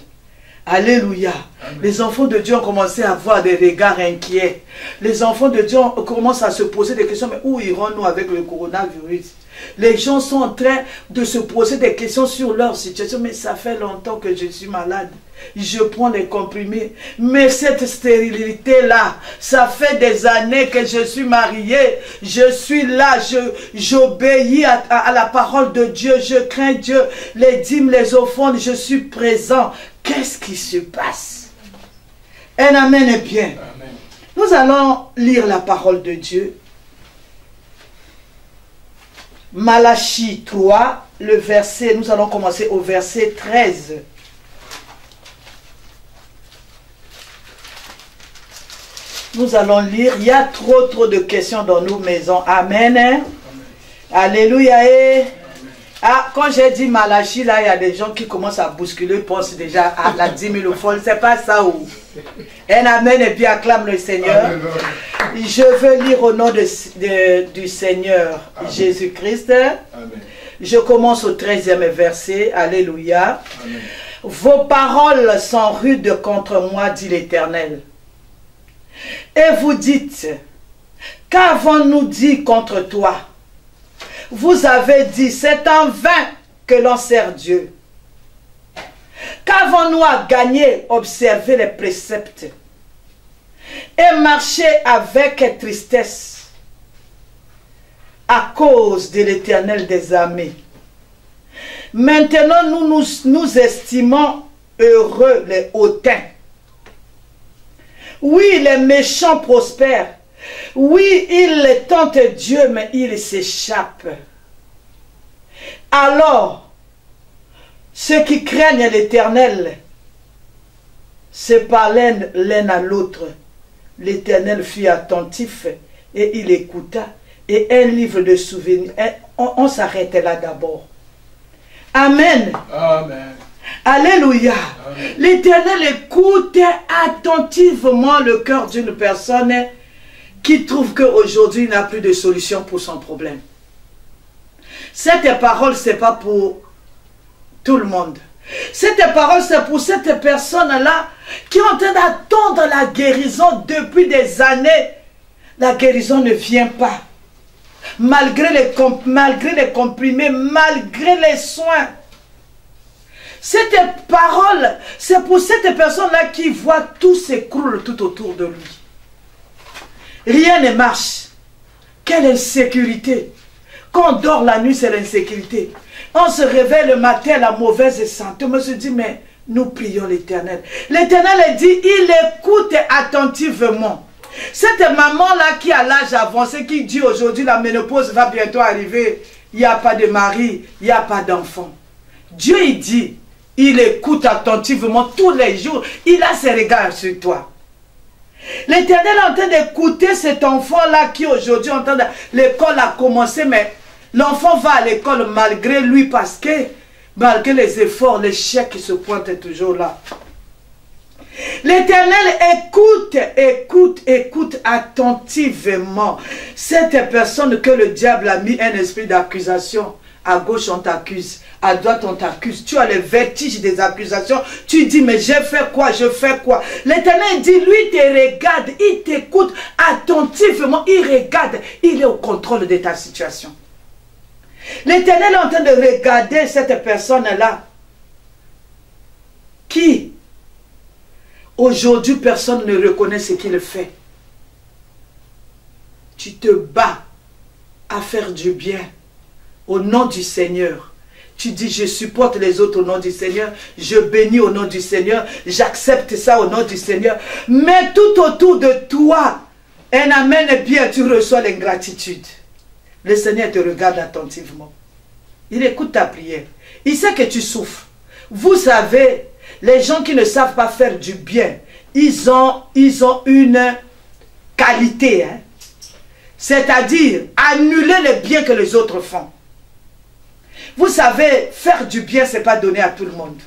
[SPEAKER 2] Alléluia. Amen. Les enfants de Dieu ont commencé à avoir des regards inquiets. Les enfants de Dieu commencent à se poser des questions. Mais où irons-nous avec le coronavirus? Les gens sont en train de se poser des questions sur leur situation. Mais ça fait longtemps que je suis malade. Je prends les comprimés. Mais cette stérilité-là, ça fait des années que je suis mariée. Je suis là, j'obéis à la parole de Dieu. Je crains Dieu. Les dîmes, les offrandes, je suis présent. Qu'est-ce qui se passe? Un amen est bien. Amen. Nous allons lire la parole de Dieu. Malachie 3, le verset, nous allons commencer au verset 13. Nous allons lire. Il y a trop de questions dans nos maisons. Amen. Amen. Alléluia. Et ah, quand j'ai dit Malachie, là, il y a des gens qui commencent à bousculer, pensent déjà à la 10 000 folles. C'est pas ça où. Un amen et puis acclame le Seigneur. Amen. Je veux lire au nom du Seigneur Jésus-Christ. Je commence au 13e verset. Alléluia. Amen. Vos paroles sont rudes contre moi, dit l'Éternel. Et vous dites, qu'avons-nous dit contre toi? Vous avez dit, c'est en vain que l'on sert Dieu. Qu'avons-nous à gagner? Observer les préceptes et marcher avec tristesse à cause de l'Éternel des armées. Maintenant, nous estimons heureux les hautains. Oui, les méchants prospèrent. Oui, ils tentent Dieu, mais ils s'échappent. Alors, ceux qui craignent l'Éternel se parlent l'un à l'autre. L'Éternel fut attentif et il écouta. Et un livre de souvenirs. On s'arrête là d'abord. Amen. Amen. Alléluia. L'Éternel écoute attentivement le cœur d'une personne qui trouve qu'aujourd'hui il n'a plus de solution pour son problème. Cette parole, ce n'est pas pour tout le monde. Cette parole, c'est pour cette personne-là qui est en train d'attendre la guérison depuis des années. La guérison ne vient pas. Malgré les comprimés, malgré les soins. Cette parole, c'est pour cette personne-là qui voit tout s'écroule tout autour de lui. Rien ne marche. Quelle insécurité! Quand on dort la nuit, c'est l'insécurité. On se réveille le matin, la mauvaise santé. On se dit, mais nous prions l'Éternel. L'Éternel dit, il écoute attentivement. Cette maman-là qui a l'âge avancé, qui dit aujourd'hui la ménopause va bientôt arriver, il n'y a pas de mari, il n'y a pas d'enfant. Dieu, il dit, il écoute attentivement tous les jours. Il a ses regards sur toi. L'Éternel est en train d'écouter cet enfant-là qui aujourd'hui en train de... L'école a commencé, mais l'enfant va à l'école malgré lui parce que, malgré les efforts, l'échec qui se pointe toujours là. L'Éternel écoute attentivement cette personne que le diable a mis un esprit d'accusation. À gauche, on t'accuse. À droite, on t'accuse. Tu as le vertige des accusations. Tu dis, mais j'ai fait quoi? Je fais quoi? L'Éternel dit, lui, te regarde. Il t'écoute attentivement. Il regarde. Il est au contrôle de ta situation. L'Éternel est en train de regarder cette personne-là qui, aujourd'hui, personne ne reconnaît ce qu'il fait. Tu te bats à faire du bien au nom du Seigneur. Tu dis, je supporte les autres au nom du Seigneur. Je bénis au nom du Seigneur. J'accepte ça au nom du Seigneur. Mais tout autour de toi, un amen bien, tu reçois l'ingratitude. Le Seigneur te regarde attentivement. Il écoute ta prière. Il sait que tu souffres. Vous savez, les gens qui ne savent pas faire du bien, ils ont une qualité. Hein? C'est-à-dire, annuler le bien que les autres font. Vous savez, faire du bien, ce n'est pas donné à tout le monde.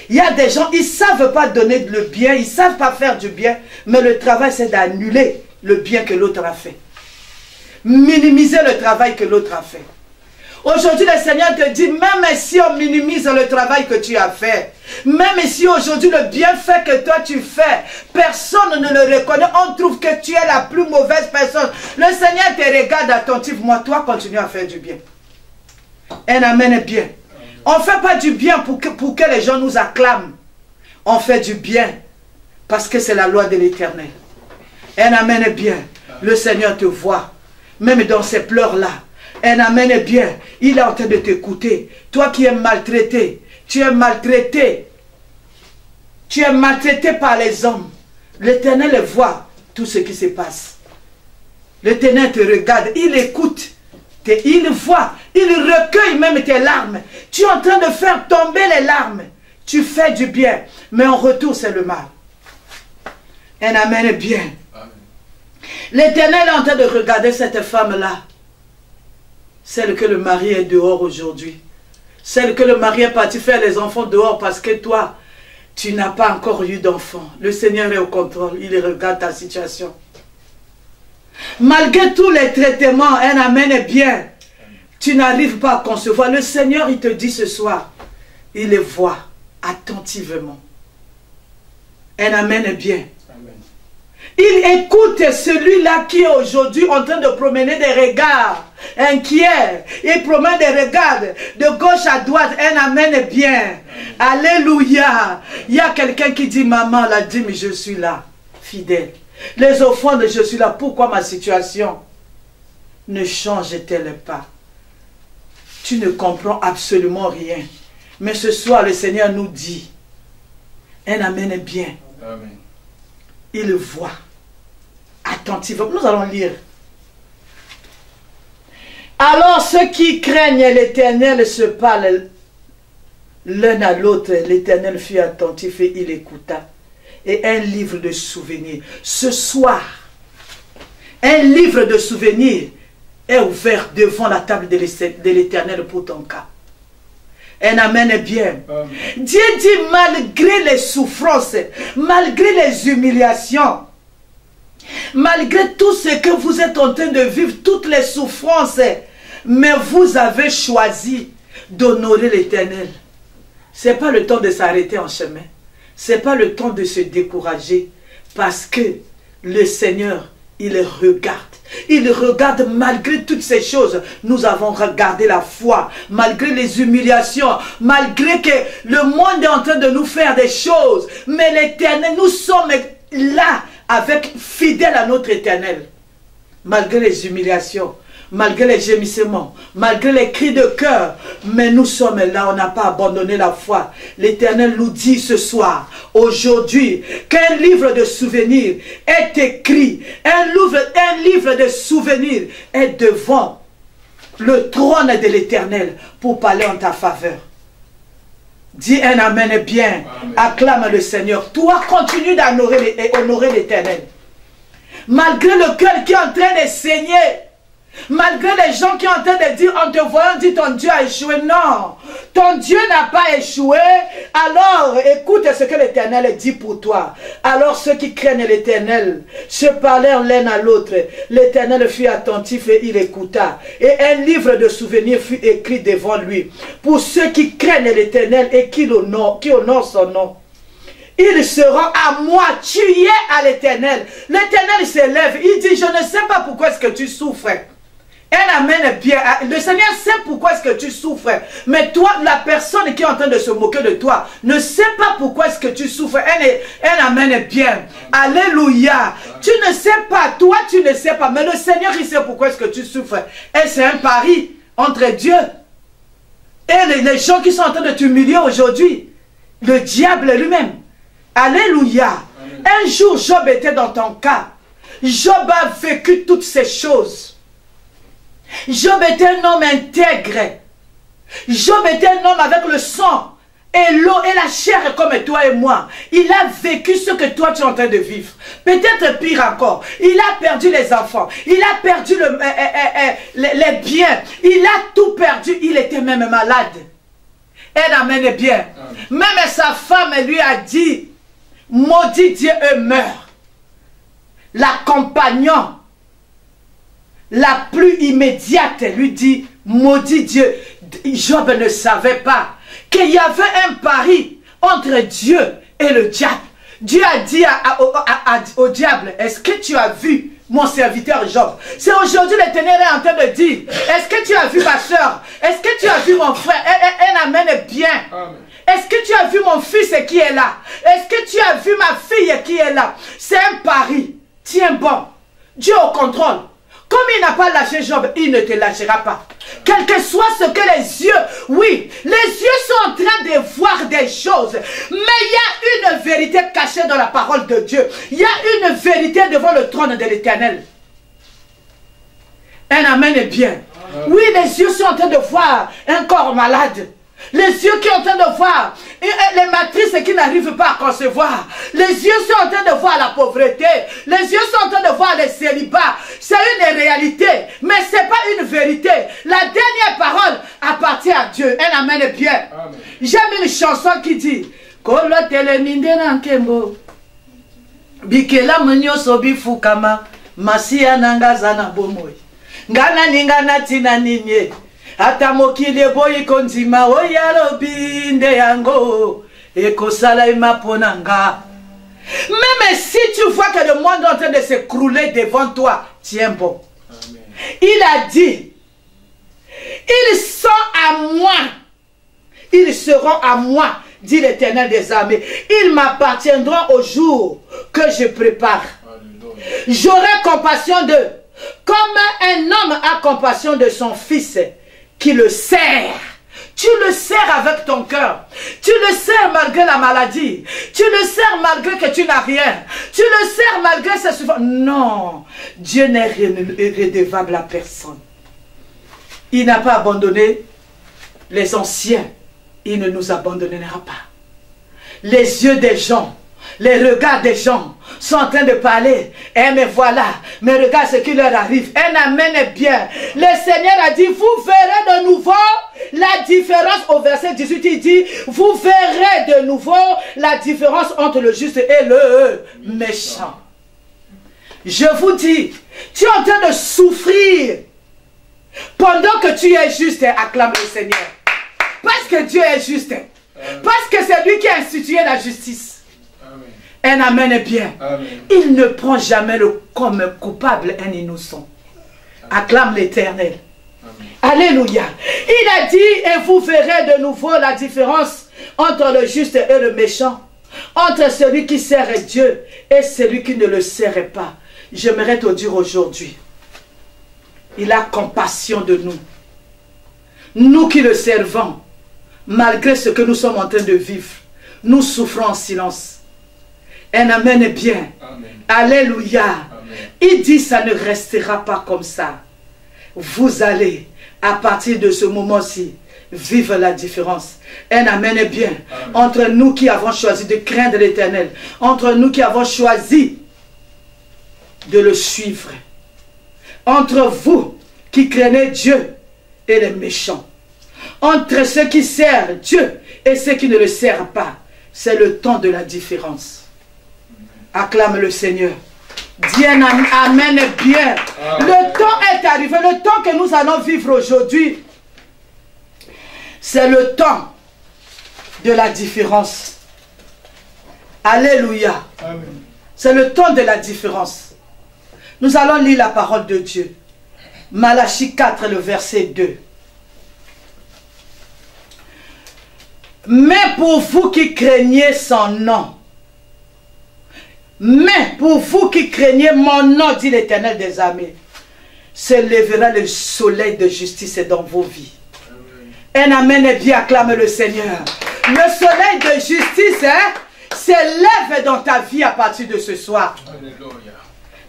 [SPEAKER 2] Il y a des gens, ils ne savent pas donner le bien, ils ne savent pas faire du bien, mais le travail, c'est d'annuler le bien que l'autre a fait. Minimiser le travail que l'autre a fait. Aujourd'hui, le Seigneur te dit, même si on minimise le travail que tu as fait, même si aujourd'hui le bienfait que toi tu fais, personne ne le reconnaît, on trouve que tu es la plus mauvaise personne. Le Seigneur te regarde attentivement, toi continue à faire du bien. Un amen bien. On ne fait pas du bien pour que les gens nous acclament. On fait du bien parce que c'est la loi de l'Éternel. Un amen bien. Le Seigneur te voit. Même dans ces pleurs-là. Un amen bien. Il est en train de t'écouter. Toi qui es maltraité. Tu es maltraité. Tu es maltraité par les hommes. L'Éternel voit tout ce qui se passe. L'Éternel te regarde. Il écoute. Il voit, il recueille même tes larmes. Tu es en train de faire tomber les larmes. Tu fais du bien, mais en retour c'est le mal. Un amen bien. L'Éternel est en train de regarder cette femme-là. Celle que le mari est dehors aujourd'hui. Celle que le mari est parti faire les enfants dehors parce que toi, tu n'as pas encore eu d'enfants. Le Seigneur est au contrôle, il regarde ta situation. Malgré tous les traitements, un amen bien, tu n'arrives pas à concevoir. Le Seigneur, il te dit ce soir, il les voit attentivement. Un amen bien. Amen. Il écoute celui-là qui est aujourd'hui en train de promener des regards inquiets. Il promène des regards de gauche à droite. Un amen bien. Alléluia. Il y a quelqu'un qui dit, maman l'a dit, mais je suis là, fidèle. Les offrandes, je suis là. Pourquoi ma situation ne change-t-elle pas? Tu ne comprends absolument rien. Mais ce soir, le Seigneur nous dit, un amen bien. Amen. Il voit attentivement. Nous allons lire. Alors ceux qui craignent l'Éternel se parlent l'un à l'autre. L'Éternel fut attentif et il écouta. Et un livre de souvenirs. Ce soir, un livre de souvenirs est ouvert devant la table de l'Éternel pour ton cas. Un amen bien. Amen. Dieu dit, malgré les souffrances, malgré les humiliations, malgré tout ce que vous êtes en train de vivre, toutes les souffrances, mais vous avez choisi d'honorer l'Éternel. Ce n'est pas le temps de s'arrêter en chemin. Ce n'est pas le temps de se décourager parce que le Seigneur, il regarde. Il regarde malgré toutes ces choses. Nous avons regardé la foi, malgré les humiliations, malgré que le monde est en train de nous faire des choses. Mais l'Éternel, nous sommes là avec fidèles à notre Éternel. malgré les humiliations, malgré les gémissements, malgré les cris de cœur, mais nous sommes là, on n'a pas abandonné la foi. L'Éternel nous dit ce soir, aujourd'hui, qu'un livre de souvenirs est écrit, un livre de souvenirs est devant le trône de l'Éternel pour parler en ta faveur. Dis un amen bien, amen. Acclame le Seigneur. Toi, continue d'honorer et honorer l'Éternel. Malgré le cœur qui est en train de saigner, malgré les gens qui sont en train de dire, en te voyant, dit ton Dieu a échoué. Non, ton Dieu n'a pas échoué. Alors, écoute ce que l'Éternel dit pour toi. Alors, ceux qui craignent l'Éternel se parlèrent l'un à l'autre. L'Éternel fut attentif et il écouta. Et un livre de souvenirs fut écrit devant lui. Pour ceux qui craignent l'Éternel et qui honorent son nom. Ils seront à moi, tu y es à l'Éternel. L'Éternel s'élève, il dit, je ne sais pas pourquoi est-ce que tu souffres. Un amen bien. Le Seigneur sait pourquoi est-ce que tu souffres. Mais toi, la personne qui est en train de se moquer de toi, ne sait pas pourquoi est-ce que tu souffres. Un amen bien. Alléluia. Tu ne sais pas, toi tu ne sais pas. Mais le Seigneur, il sait pourquoi est-ce que tu souffres. Et c'est un pari entre Dieu et les gens qui sont en train de t'humilier aujourd'hui. Le diable lui-même. Alléluia. Un jour, Job était dans ton cas. Job a vécu toutes ces choses. Job était un homme intègre. Job était un homme avec le sang et l'eau et la chair comme toi et moi. Il a vécu ce que toi tu es en train de vivre. Peut-être pire encore. Il a perdu les enfants. Il a perdu les biens. Il a tout perdu. Il était même malade. Elle amène bien. Même sa femme lui a dit, maudit Dieu et meurt. L'accompagnant, la plus immédiate, lui dit, maudit Dieu. Job ne savait pas qu'il y avait un pari entre Dieu et le diable. Dieu a dit au diable, est-ce que tu as vu mon serviteur Job? C'est aujourd'hui l'Éternel est en train de dire, est-ce que tu as vu ma soeur? Est-ce que tu as vu mon frère? Elle amène bien. Est-ce que tu as vu mon fils qui est là? Est-ce que tu as vu ma fille qui est là? C'est un pari. Tiens bon. Dieu au contrôle. Comme il n'a pas lâché Job, il ne te lâchera pas. Quel que soit ce que les yeux, oui, les yeux sont en train de voir des choses. Mais il y a une vérité cachée dans la parole de Dieu. Il y a une vérité devant le trône de l'Éternel. Un amen est bien. Oui, les yeux sont en train de voir un corps malade. Les yeux qui sont en train de voir les matrices qui n'arrivent pas à concevoir. Les yeux sont en train de voir la pauvreté. Les yeux sont en train de voir les célibats. C'est une réalité, mais ce n'est pas une vérité. La dernière parole appartient à Dieu. Un amen est bien. J'aime une chanson qui dit Kolo telemindera nkembo Bikela mnyo sobi fukama Masia nanga zana bomoy Ngana ningana tina ninye Ata mokile boyi konzima oyalo binde yango ekosala imaponanga. Même si tu vois que le monde est en train de s'écrouler devant toi, tiens bon. Amen. Il a dit, ils sont à moi, ils seront à moi, dit l'Éternel des armées. Ils m'appartiendront au jour que je prépare. J'aurai compassion d'eux, comme un homme a compassion de son fils qui le sert. Tu le sers avec ton cœur. Tu le sers malgré la maladie. Tu le sers malgré que tu n'as rien. Tu le sers malgré ses souffrances. Non, Dieu n'est redevable à personne. Il n'a pas abandonné les anciens. Il ne nous abandonnera pas. Les yeux des gens, les regards des gens sont en train de parler. Eh mais voilà, mais regarde ce qui leur arrive. Un amen est bien. Le Seigneur a dit, vous verrez de nouveau la différence. Au verset 18, il dit, vous verrez de nouveau la différence entre le juste et le méchant. Je vous dis, tu es en train de souffrir pendant que tu es juste. Acclame le Seigneur. Parce que Dieu est juste. Parce que c'est lui qui a institué la justice. Un amen est bien. Amen. Il ne prend jamais comme coupable un innocent. Acclame l'Éternel. Alléluia. Il a dit, et vous verrez de nouveau la différence entre le juste et le méchant. Entre celui qui sert Dieu et celui qui ne le sert pas. J'aimerais te dire aujourd'hui, il a compassion de nous. Nous qui le servons, malgré ce que nous sommes en train de vivre, nous souffrons en silence. Un amen est bien.
[SPEAKER 1] Amen.
[SPEAKER 2] Alléluia.
[SPEAKER 1] Amen.
[SPEAKER 2] Il dit, ça ne restera pas comme ça. Vous allez, à partir de ce moment-ci, vivre la différence. Un amen est bien.
[SPEAKER 1] Amen.
[SPEAKER 2] Entre nous qui avons choisi de craindre l'Éternel, entre nous qui avons choisi de le suivre, entre vous qui craignez Dieu et les méchants, entre ceux qui servent Dieu et ceux qui ne le servent pas, c'est le temps de la différence. Acclame le Seigneur. Dis un amen bien.
[SPEAKER 1] Amen.
[SPEAKER 2] Le temps est arrivé, le temps que nous allons vivre aujourd'hui, c'est le temps de la différence. Alléluia.
[SPEAKER 1] Amen.
[SPEAKER 2] C'est le temps de la différence. Nous allons lire la parole de Dieu. Malachie 4, le verset 2. Mais pour vous qui craignez son nom, mais pour vous qui craignez mon nom, dit l'Éternel des armées, se lèvera le soleil de justice dans vos vies. Un amen est bien, acclame le Seigneur. Le soleil de justice s'élève dans ta vie à partir de ce soir.
[SPEAKER 1] Alléluia.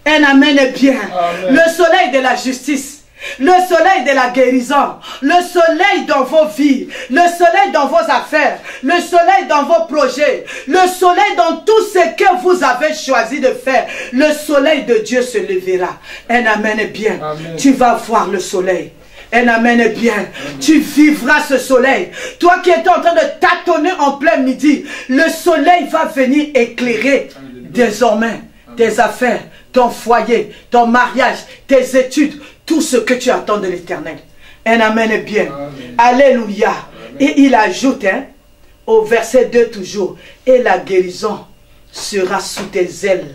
[SPEAKER 2] Un amen est bien.
[SPEAKER 1] Amen.
[SPEAKER 2] Le soleil de la justice, le soleil de la guérison, le soleil dans vos vies, le soleil dans vos affaires, le soleil dans vos projets, le soleil dans tout ce que vous avez choisi de faire. Le soleil de Dieu se lèvera. Un amen est bien.
[SPEAKER 1] Amen.
[SPEAKER 2] Tu vas voir le soleil. Un amen est bien. Amen. Tu vivras ce soleil. Toi qui étais en train de tâtonner en plein midi, le soleil va venir éclairer désormais tes affaires, ton foyer, ton mariage, tes études, tout ce que tu attends de l'Éternel. Un amen est bien.
[SPEAKER 1] Amen.
[SPEAKER 2] Alléluia.
[SPEAKER 1] Amen.
[SPEAKER 2] Et il ajoute, au verset 2 toujours, et la guérison sera sous tes ailes.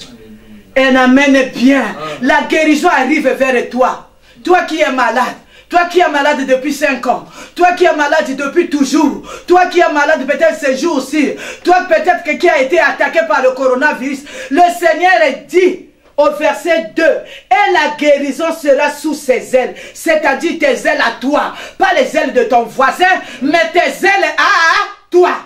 [SPEAKER 2] Un amen est bien.
[SPEAKER 1] Amen.
[SPEAKER 2] La guérison arrive vers toi. Toi qui es malade. Toi qui es malade depuis 5 ans, toi qui es malade depuis toujours, toi qui es malade peut-être ces jours-ci, toi peut-être qui a été attaqué par le coronavirus, le Seigneur dit au verset 2, et la guérison sera sous ses ailes, c'est-à-dire tes ailes à toi, pas les ailes de ton voisin, mais tes ailes à toi.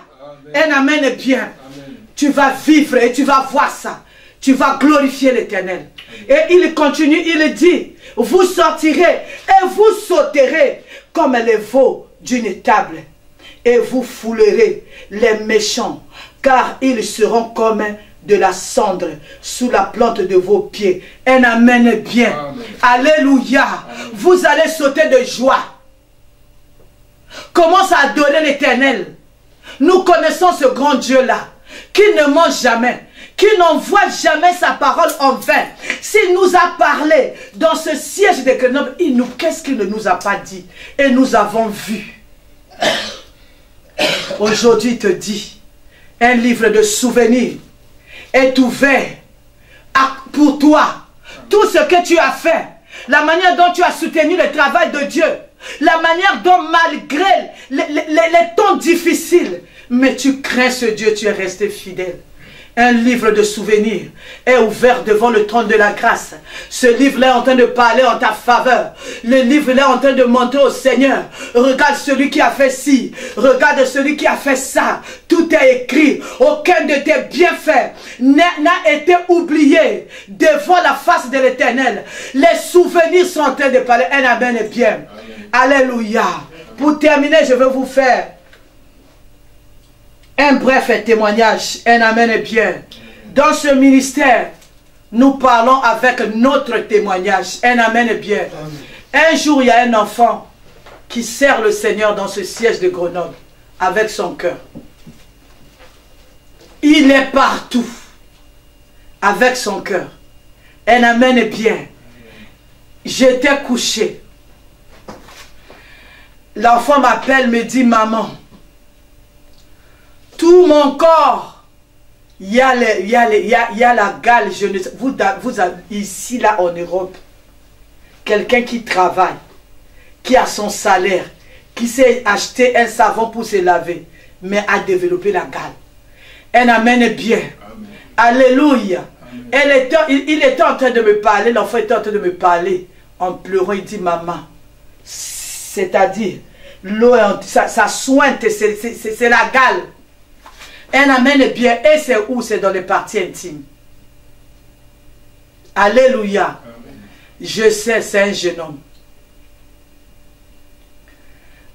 [SPEAKER 2] Amen. Un amen est bien. Amen. Tu vas vivre et tu vas voir ça. Tu vas glorifier l'Éternel. Et il continue, il dit, vous sortirez et vous sauterez comme les veaux d'une étable. Et vous foulerez les méchants, car ils seront comme de la cendre sous la plante de vos pieds. Un amen est bien. Amen. Alléluia. Amen. Vous allez sauter de joie. Commence à adorer l'Éternel. Nous connaissons ce grand Dieu-là, qui ne ment jamais, qui n'envoie jamais sa parole en vain. S'il nous a parlé dans ce siège de Grenoble, qu'est-ce qu'il ne nous a pas dit? Et nous avons vu. Aujourd'hui, il te dit, un livre de souvenirs est ouvert pour toi. Tout ce que tu as fait, la manière dont tu as soutenu le travail de Dieu, la manière dont malgré les temps difficiles, mais tu crains ce Dieu, tu es resté fidèle. Un livre de souvenirs est ouvert devant le trône de la grâce. Ce livre-là est en train de parler en ta faveur. Le livre-là est en train de montrer au Seigneur, regarde celui qui a fait ci, regarde celui qui a fait ça. Tout est écrit. Aucun de tes bienfaits n'a été oublié devant la face de l'Éternel. Les souvenirs sont en train de parler. Un amen est bien. Amen. Alléluia. Pour terminer, je vais vous faire un bref témoignage. Un amen est bien. Dans ce ministère, nous parlons avec notre témoignage. Un amen est bien. Un jour, il y a un enfant qui sert le Seigneur dans ce siège de Grenoble avec son cœur. Il est partout avec son cœur. Un amen est bien. J'étais couché. L'enfant m'appelle, me dit, maman, tout mon corps, il y a la gale. Vous avez ici, là, en Europe, quelqu'un qui travaille, qui a son salaire, qui s'est acheté un savon pour se laver, mais a développé la gale. Un amen est bien. Amen. Alléluia. Amen. Il était en train de me parler, l'enfant était en train de me parler en pleurant, il dit, maman, c'est-à-dire, l'eau, ça sointe, c'est la gale. Un amen est bien. Et c'est où? C'est dans les parties intimes. Alléluia. Amen. Je sais, c'est un jeune homme.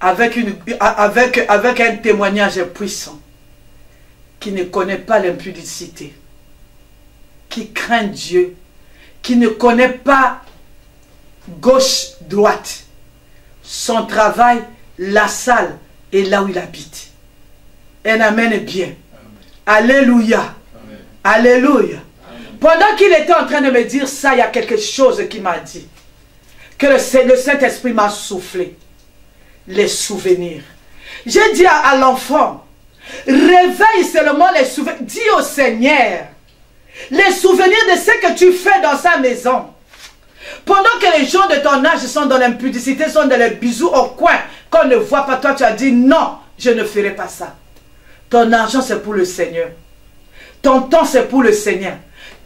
[SPEAKER 2] Avec un témoignage puissant. Qui ne connaît pas l'impudicité. Qui craint Dieu. Qui ne connaît pas gauche, droite. Son travail, la salle et là où il habite. Un amen est bien. Amen. Alléluia. Amen. Alléluia. Amen. Pendant qu'il était en train de me dire ça, il y a quelque chose qui m'a dit. Que le Saint-Esprit m'a soufflé. Les souvenirs. J'ai dit à l'enfant, réveille seulement les souvenirs. Dis au Seigneur, les souvenirs de ce que tu fais dans sa maison. Pendant que les gens de ton âge sont dans l'impudicité, sont dans les bisous au coin, qu'on ne voit pas, toi tu as dit non, je ne ferai pas ça. Ton argent c'est pour le Seigneur. Ton temps c'est pour le Seigneur.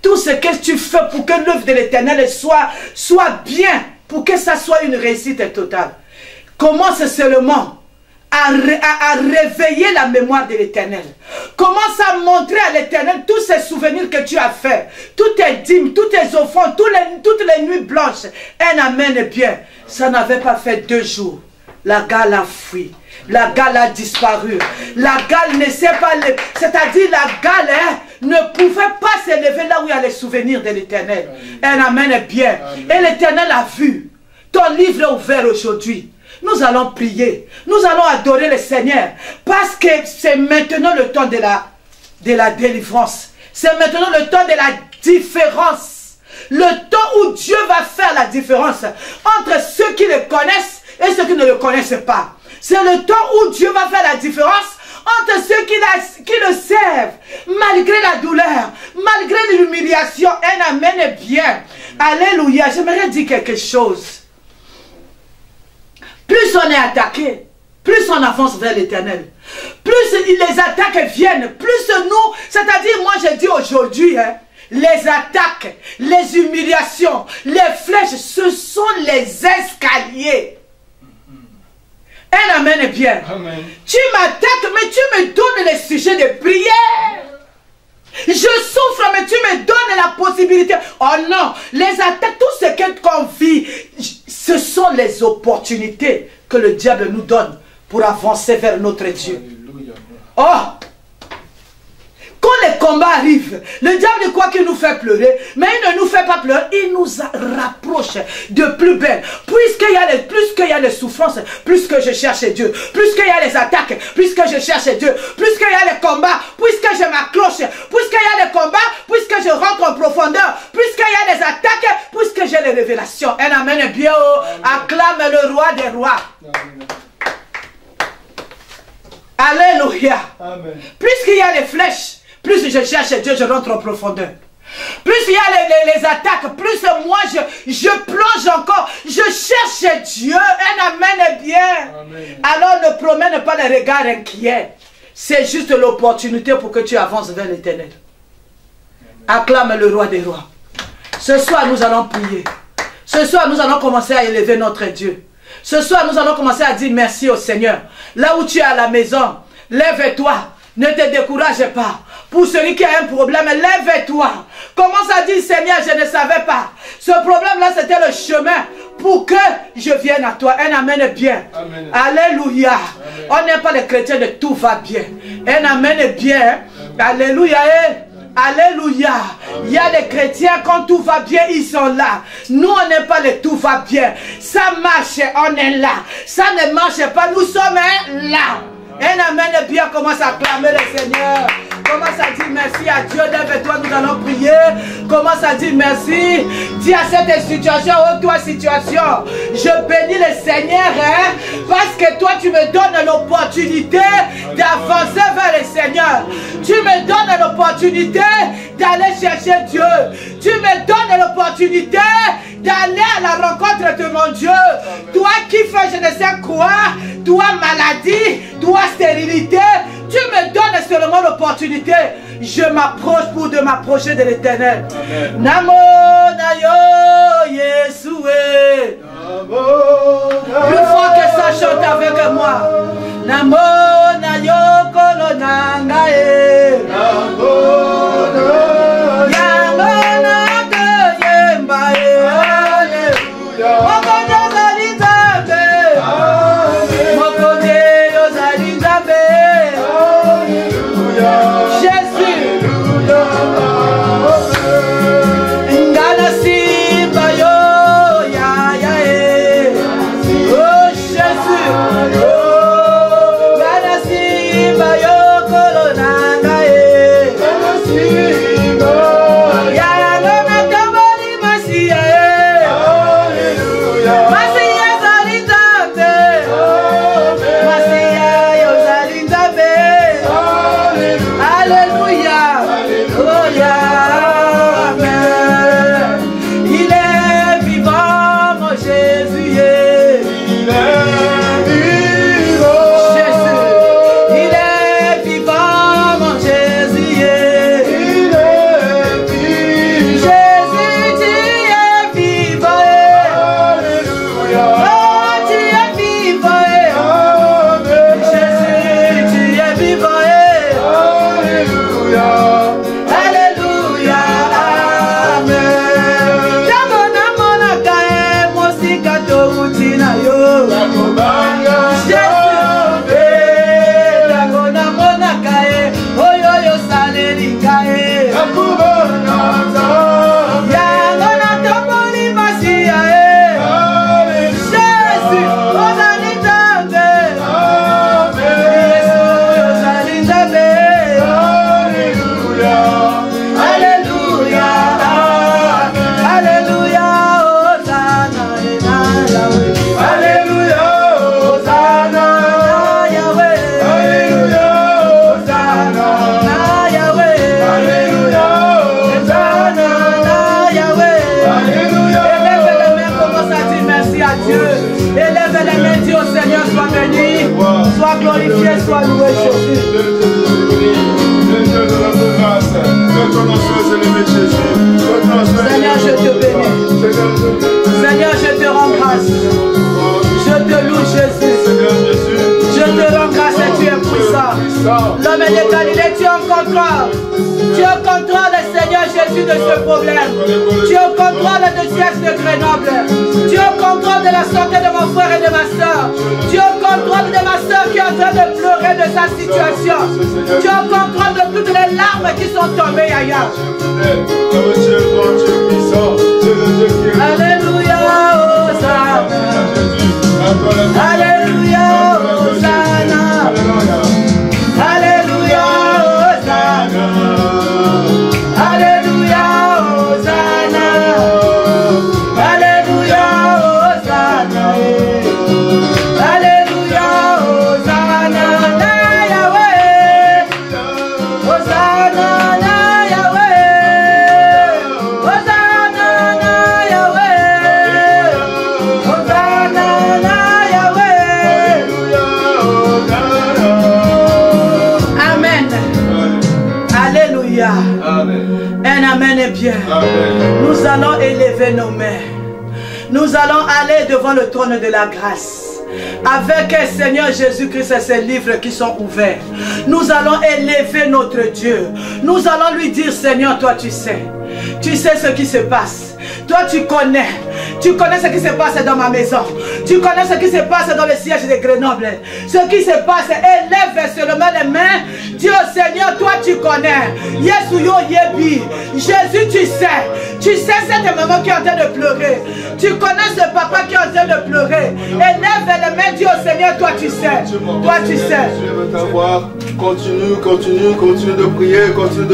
[SPEAKER 2] Tout ce que tu fais pour que l'œuvre de l'Éternel soit bien, pour que ça soit une réussite totale. Commence seulement à réveiller la mémoire de l'Éternel. Commence à montrer à l'Éternel tous ces souvenirs que tu as fait, toutes tes dîmes, toutes tes offrandes, toutes les nuits blanches. Un amen est bien. Ça n'avait pas fait 2 jours. La gale a fui. La gale a disparu. La gale ne sait pas... C'est-à-dire la gale ne pouvait pas s'élever là où il y a les souvenirs de l'Éternel. Un amen est bien. Amen. Et l'Éternel a vu. Ton livre est ouvert aujourd'hui. Nous allons prier. Nous allons adorer le Seigneur. Parce que c'est maintenant le temps de la délivrance. C'est maintenant le temps de la différence. Le temps où Dieu va faire la différence entre ceux qui le connaissent et ceux qui ne le connaissent pas. C'est le temps où Dieu va faire la différence entre ceux qui le servent, malgré la douleur, malgré l'humiliation. Un amen est bien. Alléluia. J'aimerais dire quelque chose. Plus on est attaqué, plus on avance vers l'Éternel. Plus les attaques viennent, plus nous, c'est-à-dire moi je dis aujourd'hui, les attaques, les humiliations, les flèches, ce sont les escaliers. Un amen est bien. Amen. Tu m'attaques, mais tu me donnes les sujets de prière. Je souffre, mais tu me donnes la possibilité. Oh non, les attaques, tout ce qu'on vit, ce sont les opportunités que le diable nous donne pour avancer vers notre Dieu. Alléluia. Oh! Quand les combats arrivent, le diable croit qu'il nous fait pleurer, mais il ne nous fait pas pleurer, il nous rapproche de plus belle. Plus qu'il y a les souffrances, plus que je cherche Dieu. Plus qu'il y a les attaques, plus que je cherche Dieu. Plus qu'il y a les combats, plus que je m'accroche. Plus qu'il y a les combats, plus que je rentre en profondeur. Plus qu'il y a les attaques, plus que j'ai les révélations. Un amen bien haut. Acclame le roi des rois. Amen. Alléluia. Amen. Plus qu'il y a les flèches, plus je cherche Dieu, je rentre en profondeur. Plus il y a les attaques, plus moi je plonge encore. Je cherche Dieu. Un amen est bien. Amen. Alors ne promène pas les regards inquiets. C'est juste l'opportunité pour que tu avances vers l'Éternel. Acclame le roi des rois. Ce soir nous allons prier. Ce soir nous allons commencer à élever notre Dieu. Ce soir nous allons commencer à dire merci au Seigneur. Là où tu es à la maison, lève-toi. Ne te décourage pas. Pour celui qui a un problème, lève-toi. Commence à dire, Seigneur, je ne savais pas. Ce problème-là, c'était le chemin pour que je vienne à toi. Un amen est bien. Amen. Alléluia. Amen. On n'est pas les chrétiens de tout va bien. Un amen est bien. Amen. Alléluia. Alléluia. Amen. Il y a des chrétiens, quand tout va bien, ils sont là. Nous, on n'est pas les tout va bien. Ça marche, on est là. Ça ne marche pas, nous sommes là. Un amen est bien, commence à acclamer le Seigneur. Commence à dire merci à Dieu. Lève-toi, nous allons prier. Commence à dire merci. Dis à cette situation, oh toi situation, je bénis le Seigneur, parce que toi tu me donnes l'opportunité d'avancer vers le Seigneur. Tu me donnes l'opportunité d'aller chercher Dieu. Tu me donnes l'opportunité d'aller à la rencontre de mon Dieu. Toi qui fais je ne sais quoi, toi maladie, toi stérilité, tu me donnes seulement l'opportunité. Je m'approche pour de m'approcher de l'Éternel. Namo na yo Yesoué. Plus fort que ça, chante avec moi. Namo na yokolo nangae. Yango na kuyembae. Mokonde ozali Nzambe. Mokonde ozali Nzambe. Jésus. Ngana simba yo ya ya e. Oh Jésus. Ngana simba yo kolo nanga e. Ya no na tambali masia e. Masia zali Nzambe. Masia yo zali Nzambe. Alléluia. Oh ya. Il est vivant, mon Jésus. Il est vivant. Jésus. Il est vivant, mon Jésus. Il est vivant. Jésus, tu es vivant. Alléluia. Oh, tu es vivant. Jésus, tu es vivant. Alléluia. Alléluia. Amen. Jamona mona kae mosika to utina yo. Jésus. Jamona mona kae oyo yo saleri kae. Jamona topoli masia e. Jésus. Ozali Nzambe. Yesu ozali Nzambe. Alléluia. Alléluia. Hosanna na Yahweh. Alléluia. Hosanna na Yahweh. Alléluia. Hosanna na Yahweh. Alléluia. Hosanna na Yahweh. Alléluia. Élève les mains, commence à dire merci à Dieu. Élève les mains, dis au Seigneur, sois béni, sois glorifié, sois loué, Jésus. Seigneur, je te bénis. Seigneur, je te rends grâce. Je te loue, Jésus. Je te rends grâce et tu es puissant. L'homme de Galilée, tu es en contrôle. Tu es en contrôle, Seigneur Jésus, de ce problème. Tu es en contrôle de siège de Grenoble. Tu es en contrôle de la santé de mon frère et de ma soeur. Tu es en contrôle de ma soeur qui est en train de pleurer de sa situation. Tu es en contrôle de toutes les larmes qui sont tombées ailleurs. Alléluia, Hosanna. Alléluia, Hosanna. Alléluia, Hosanna. Alléluia, Hosanna. Alléluia, Hosanna. Alléluia, Hosanna na Yahweh. Hosanna na Yahweh. Hosanna na Yahweh. Hosanna na Yahweh. Amen. Alléluia. Un amen est bien. Nous allons élever nos mains. Nous allons aller devant le trône de la grâce. Avec Seigneur Jésus-Christ et ses livres qui sont ouverts. Nous allons élever notre Dieu. Nous allons lui dire, Seigneur, toi tu sais. Tu sais ce qui se passe. Toi tu connais. Tu connais ce qui se passe dans ma maison. Tu connais ce qui se passe dans le siège de Grenoble. Ce qui se passe, élève seulement les mains. Dis au Seigneur, toi tu connais. Yesuyo Yebi. Jésus, tu sais. Tu sais cette maman qui est en train de pleurer. Tu connais ce papa qui est en train de pleurer. Élève les mains, dis au Seigneur, toi tu sais. Toi tu sais.
[SPEAKER 1] Continue de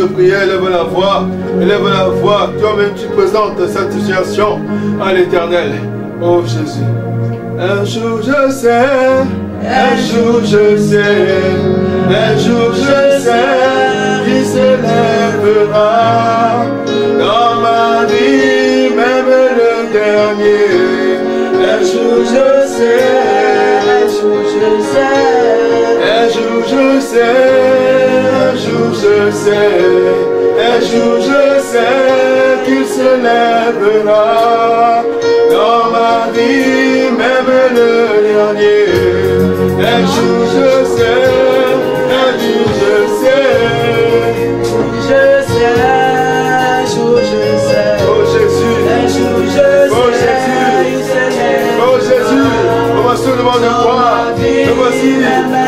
[SPEAKER 1] prier, élève la voix. Toi-même tu présentes cette situation à l'Éternel. Oh Jésus. Un jour je sais, un jour je sais, un jour je sais qui se lèvera dans ma vie, même le dernier. Un jour je sais, un jour je sais, un jour je sais, un jour je sais, un jour je sais qu'il se lèvera dans ma vie. Un jour je sais, un jour je sais.
[SPEAKER 2] Je sais, un jour je sais.
[SPEAKER 1] Oh Jésus,
[SPEAKER 2] Un jour je sais.
[SPEAKER 1] oh Jésus, oh Jésus, on va se demander de toi. Me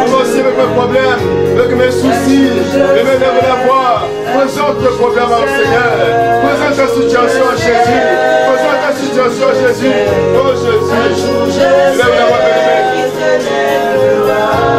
[SPEAKER 1] voici avec mes problèmes, avec mes soucis, et me lève la voix. Présente le problème au Seigneur. Présente ta situation à Jésus. Présente ta situation à Jésus. Oh Jésus, lève la voix de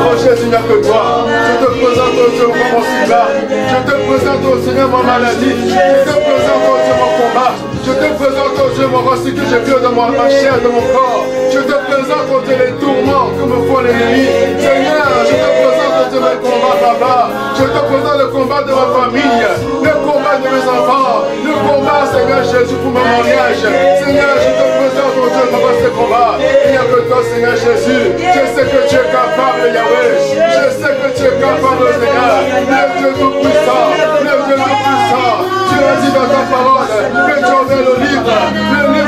[SPEAKER 1] oh Jésus, il n'y a que toi. Je te présente au Dieu mon cigare. Je te présente au Seigneur mon maladie. Je te présente au Dieu mon combat. Je te présente au Dieu mon rossi que j'ai vu dans ma chair, dans mon corps. Je te présente au Dieu les tourments que me font l'ennemi. Seigneur, je te présente au Dieu mes combats, Papa. Je te présente le combat de ma famille, le combat de mes enfants, le combat, Seigneur Jésus, pour mon mariage. Seigneur, je te présente au Dieu Papa ce combat. Il n'y a que toi, Seigneur Jésus. Je sais que tu es capable, Yahweh. Je sais que tu es capable, Seigneur. Le Dieu tout-puissant, le Dieu tout-puissant. Tu as dit dans ta parole que tu envers le livre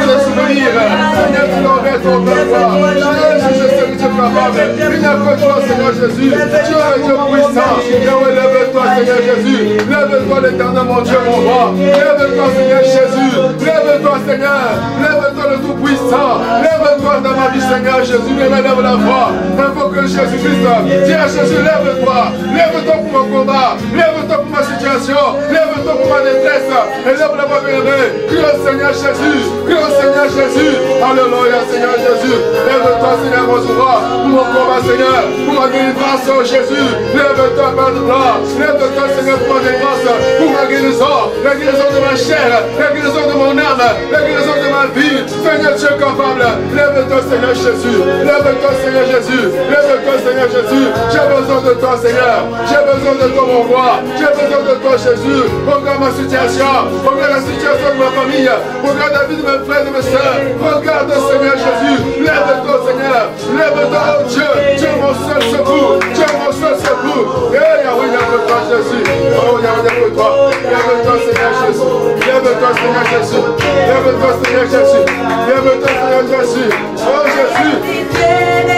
[SPEAKER 1] des souvenirs. Seigneur, tu l'envers ton devoir. Je sais que tu es capable. Il n'y a que toi, Seigneur Jésus. Tu es un Dieu puissant. Yahweh, lève-toi, Seigneur Jésus. Lève-toi, l'éternel, mon Dieu, mon roi. Lève-toi, Seigneur Jésus. Lève-toi, Seigneur. Lève-toi, le tout-puissant. Lève-toi dans ma vie, Seigneur Jésus. Lève la voix. Invoque Jésus-Christ. Dis à Jésus, lève-toi. Lève-toi pour mon combat. Lève-toi pour ma situation. Lève-toi pour ma détresse. Et lève la voix, bien-aimé. Crie au Seigneur Jésus. Crie au Seigneur Jésus. Alléluia, Seigneur Jésus. Lève-toi, Seigneur, mon roi. Pour mon combat, Seigneur. Pour ma délivrance, Jésus. Lève-toi, Père de gloire. Lève-toi, Seigneur, pour ma délivrance. Pour ma guérison. La guérison de ma chair. La guérison de mon âme. La guérison de ma vie. Seigneur, tu es capable. Lève-toi, Seigneur Jésus. Lève-toi, Seigneur Jésus. Lève-toi, Seigneur Jésus. J'ai besoin de toi, Seigneur. J'ai besoin de toi, mon roi. J'ai besoin de toi, Jésus. Regarde ma situation. Regarde la situation de ma famille. Regarde la vie de mes frères et de mes soeurs. Regarde, Seigneur Jésus. Lève-toi, Seigneur. Lève-toi, oh Dieu. Tu es mon seul secours. Tu es mon seul secours. Eh, Yahweh, il n'y a que toi, Jésus. Oh, Yahweh, il n'y a que toi. Lève-toi, Seigneur Jésus. Lève-toi, Seigneur Jésus. Lève-toi, Seigneur Jésus. Lève-toi, Seigneur Jésus. Oh, Jésus.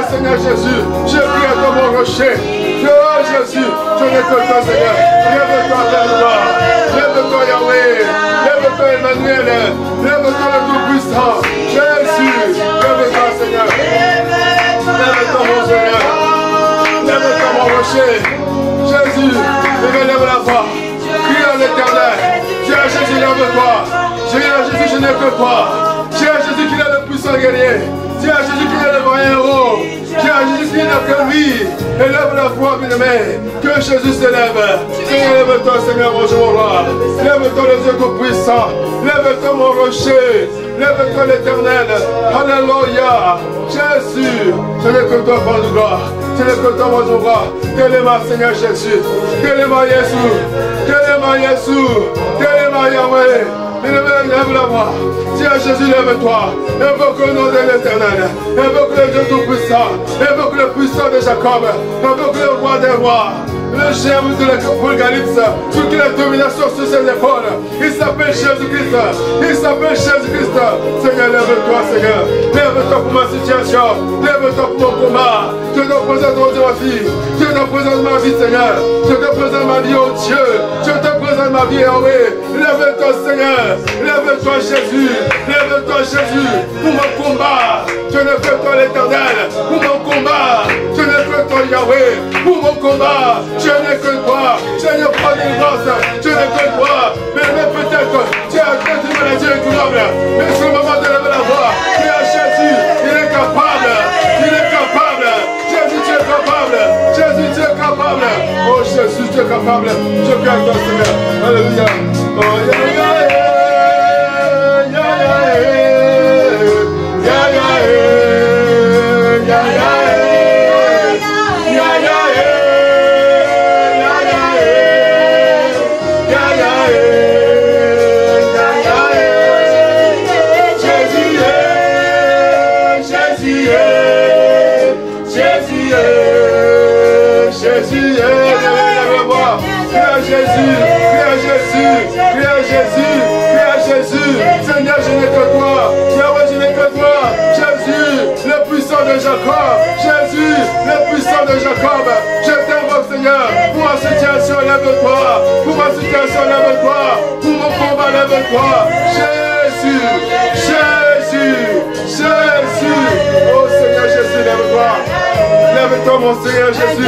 [SPEAKER 1] Seigneur Jésus, je prie à toi mon rocher. Oh Jésus, je n'ai que toi Seigneur. Lève-toi vers toi. Lève-toi Yahweh. Lève-toi Emmanuel. Lève-toi le Tout-Puissant. Jésus, lève-toi Seigneur. Lève-toi mon Seigneur. Lève-toi mon rocher. Jésus, lève la voix. Crie à l'Éternel. Dis à Jésus, lève-toi. Dis à Jésus, je n'ai que toi. Dis à Jésus qu'il est le puissant guerrier. Dis à Jésus qu'il est le vrai héros. Dis à Jésus qu'il n'a que lui. Élève la voix, bien-aimé. Que Jésus s'élève. Seigneur, lève-toi, Seigneur, mon Dieu, mon roi. Lève-toi, le Dieu tout-puissant. Lève-toi, mon rocher. Lève-toi, l'Éternel. Alléluia. Jésus, ce n'est que toi, Père de gloire. Ce n'est que toi, mon Dieu, roi. Téléma, Seigneur Jésus. Téléma, Jésus. Téléma, Jésus. Téléma, Yahweh. Lève la voix. Dis à Jésus, lève-toi. Invoque le nom de l'Éternel. Invoque le Dieu tout-puissant. Invoque le puissant de Jacob. Invoque le roi des rois. Le germe de l'Apocalypse. Toute la domination sur ses épaules. Il s'appelle Jésus-Christ. Il s'appelle Jésus-Christ. Seigneur, lève-toi, Seigneur. Lève-toi pour ma situation. Lève-toi pour mon combat. Je te présente ma vie. Je te présente ma vie, Seigneur. Je te présente ma vie, oh Dieu. Je te présente ma vie, Yahweh. Lève-toi, Seigneur. Lève-toi, Jésus. Lève-toi. que toi, Jésus, pour mon combat. Je ne fais toi l'Éternel, pour mon combat. Je ne fais toi Yahweh, pour mon combat. Je n'ai que toi, je n'ai pas de grâce, je n'ai que toi. Mais peut-être, tu as fait une maladie incurable. Mais c'est le moment de lever la voix. Tu as Jésus, il est capable, il est capable. Jésus, tu es capable. Jésus, tu es capable. Oh Jésus, tu es capable. Je prie avec toi, Seigneur. Alléluia. Oh, yeah, yeah, yeah. Seigneur, je n'ai que toi. Yahweh, je n'ai que toi. Jésus, le puissant de Jacob. Jésus, le puissant de Jacob. Je t'invoque, Seigneur, pour ma situation, lève-toi. Pour ma situation, lève-toi. Pour mon combat, lève-toi. Jésus, Jésus, Jésus. Oh Seigneur Jésus, lève-toi. Lève-toi, mon Seigneur Jésus.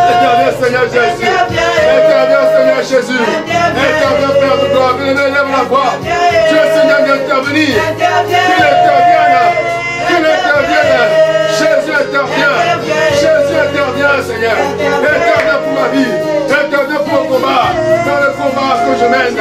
[SPEAKER 1] Interviens, Seigneur Jésus. Interviens, Seigneur Jésus. Interviens, Père de gloire. Lève la voix. Dieu, Seigneur, d'intervenir. Qu'il intervienne. Qu'il intervienne. Jésus intervient. Jésus intervient, Seigneur. Interviens pour ma vie. Interviens pour mon combat. Dans le combat que je mène.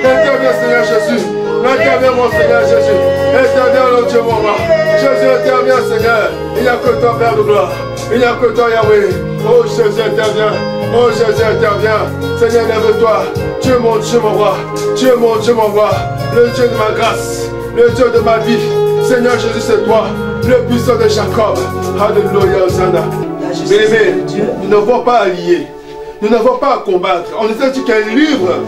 [SPEAKER 1] Interviens, Seigneur Jésus. Interviens, mon Seigneur Jésus. Interviens, mon Dieu, mon roi. Jésus intervient, Seigneur. Il n'y a que toi, Père de gloire. Il n'y a que toi, Yahweh. Oh, Jésus intervient. Oh, Jésus intervient. Seigneur, lève-toi. Dieu, mon Dieu, mon roi. Dieu, mon Dieu, mon roi. Le Dieu de ma grâce. Le Dieu de ma vie. Seigneur Jésus, c'est toi. Le puissant de Jacob. Alléluia, Hosanna. Bien-aimés, nous n'avons pas à lier. Nous n'avons pas à combattre. On était dit qu'un livre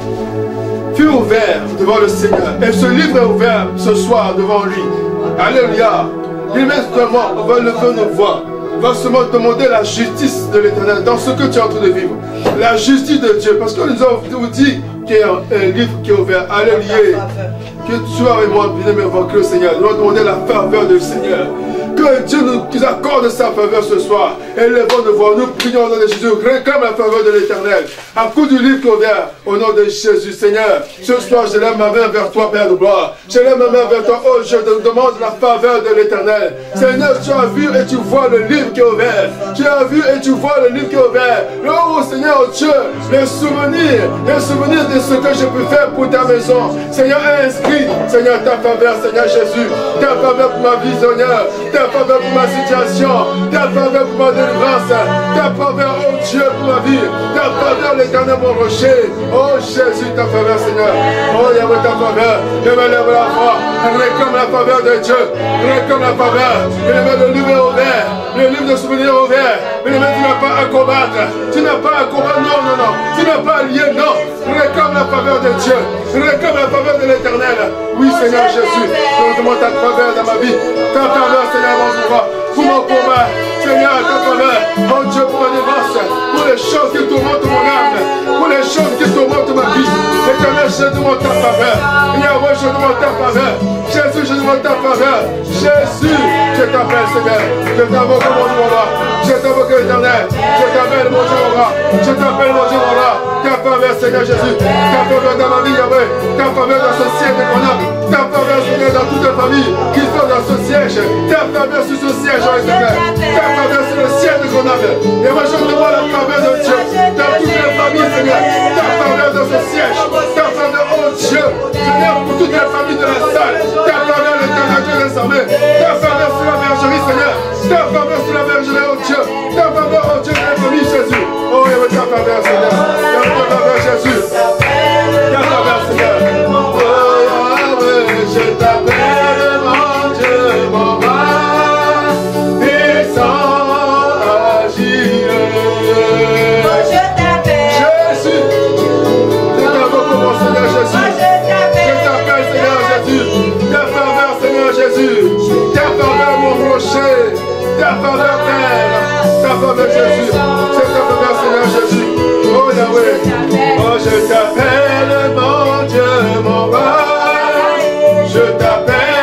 [SPEAKER 1] fut ouvert devant le Seigneur. Et ce livre est ouvert ce soir devant lui. Alléluia. Il met vraiment, on va lever nos voix. On va seulement demander la justice de l'Éternel dans ce que tu es en train de vivre. La justice de Dieu. Parce que nous avons dit qu'il y a un livre qui est ouvert. Alléluia. Que toi et moi, bien-aimés, invoquer le Seigneur. Nous allons demander la faveur du Seigneur. Que Dieu nous accorde sa faveur ce soir. Élevons nos voix. Nous prions au nom de Jésus. Réclame la faveur de l'Éternel. À coup du livre qui est ouvert. Au nom de Jésus, Seigneur. Ce soir, je lève ma main vers toi, Père de gloire. Je lève ma main vers toi. Oh, je te demande la faveur de l'Éternel. Seigneur, tu as vu et tu vois le livre qui est ouvert. Tu as vu et tu vois le livre qui est ouvert. Oh, Seigneur, oh Dieu, les souvenirs de ce que je peux faire pour ta maison. Seigneur, inscris, Seigneur, ta faveur, Seigneur Jésus. Ta faveur pour ma vie, Seigneur. Ta faveur pour ma situation. Ta faveur pour ma délivrance. Ta faveur, oh Dieu, pour ma vie. Ta faveur, l'Éternel, mon rocher. Oh Jésus, ta faveur, Seigneur. Oh, Yahweh, ta faveur. Je me lève la voix. Réclame la faveur de Dieu. Réclame la faveur. Le livre est ouvert. Le livre de souvenirs est ouvert. Mais tu n'as pas à combattre. Tu n'as pas à combattre. Non, non, non. Tu n'as pas à lier. Non. Réclame la faveur de Dieu. Réclame la faveur de l'Éternel. Oui, Seigneur Jésus. Je demande ta faveur dans ma vie. Ta faveur, Seigneur, mon roi. Pour mon combat. Seigneur, ta faveur. Oh Dieu, pour ma défense. Pour les choses qui tourmentent mon âme. Pour les choses qui tourmentent ma vie. Éternel, je demande ta faveur. Yahweh, je demande ta faveur. Jésus, je demande ta faveur. Jésus, je t'appelle, Seigneur. Je t'invoque, mon Dieu, mon roi. Je t'invoque, l'Éternel. Je t'appelle, mon Dieu, mon roi. Je t'appelle, mon Dieu, mon roi. Ta faveur, Seigneur Jésus. Ta faveur dans ma vie, Yahweh. Ta faveur dans ce siège de mon âme. Ta faveur, Seigneur, dans toute la famille qui sont dans ce siège. Ta faveur sur ce siège, Seigneur. Ta faveur sur le siège de mon âme. Et moi, je demande la faveur de Dieu dans toute la famille, Seigneur. Ta faveur dans ce siège. Ta faveur, oh Dieu. Seigneur, pour toute la famille de la salle. Ta faveur, l'Éternel Dieu des armées. Ta faveur sur la bergerie, Seigneur. Ta faveur sur la bergerie, oh Dieu. Ta faveur, oh Dieu, de la famille, Jésus. Oh, il y a ta faveur, Seigneur. Ta faveur, Jésus. Ta faveur, Seigneur. Oh, Yahweh, je t'appelle, mon Dieu, mon roi. Et sans agir. Je t'appelle. Jésus. Je t'invoque, mon Seigneur Jésus. Je t'appelle, Seigneur Jésus. Ta faveur, Seigneur Jésus. Ta faveur, mon rocher. Ta faveur, Père. Ta faveur, Jésus. C'est ta faveur, Seigneur Jésus. Oh Yahweh. Oh, je t'appelle, mon Dieu, mon roi. Je t'appelle.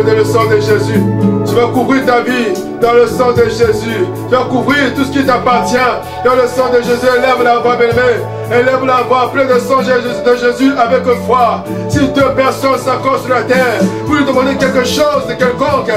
[SPEAKER 1] dans le sang de Jésus. Tu vas couvrir ta vie dans le sang de Jésus. Tu vas couvrir tout ce qui t'appartient dans le sang de Jésus. Élève la voix, bien-aimé. Élève la voix, plein de sang de Jésus avec foi. Si deux personnes s'accordent sur la terre pour lui demander quelque chose de quelconque,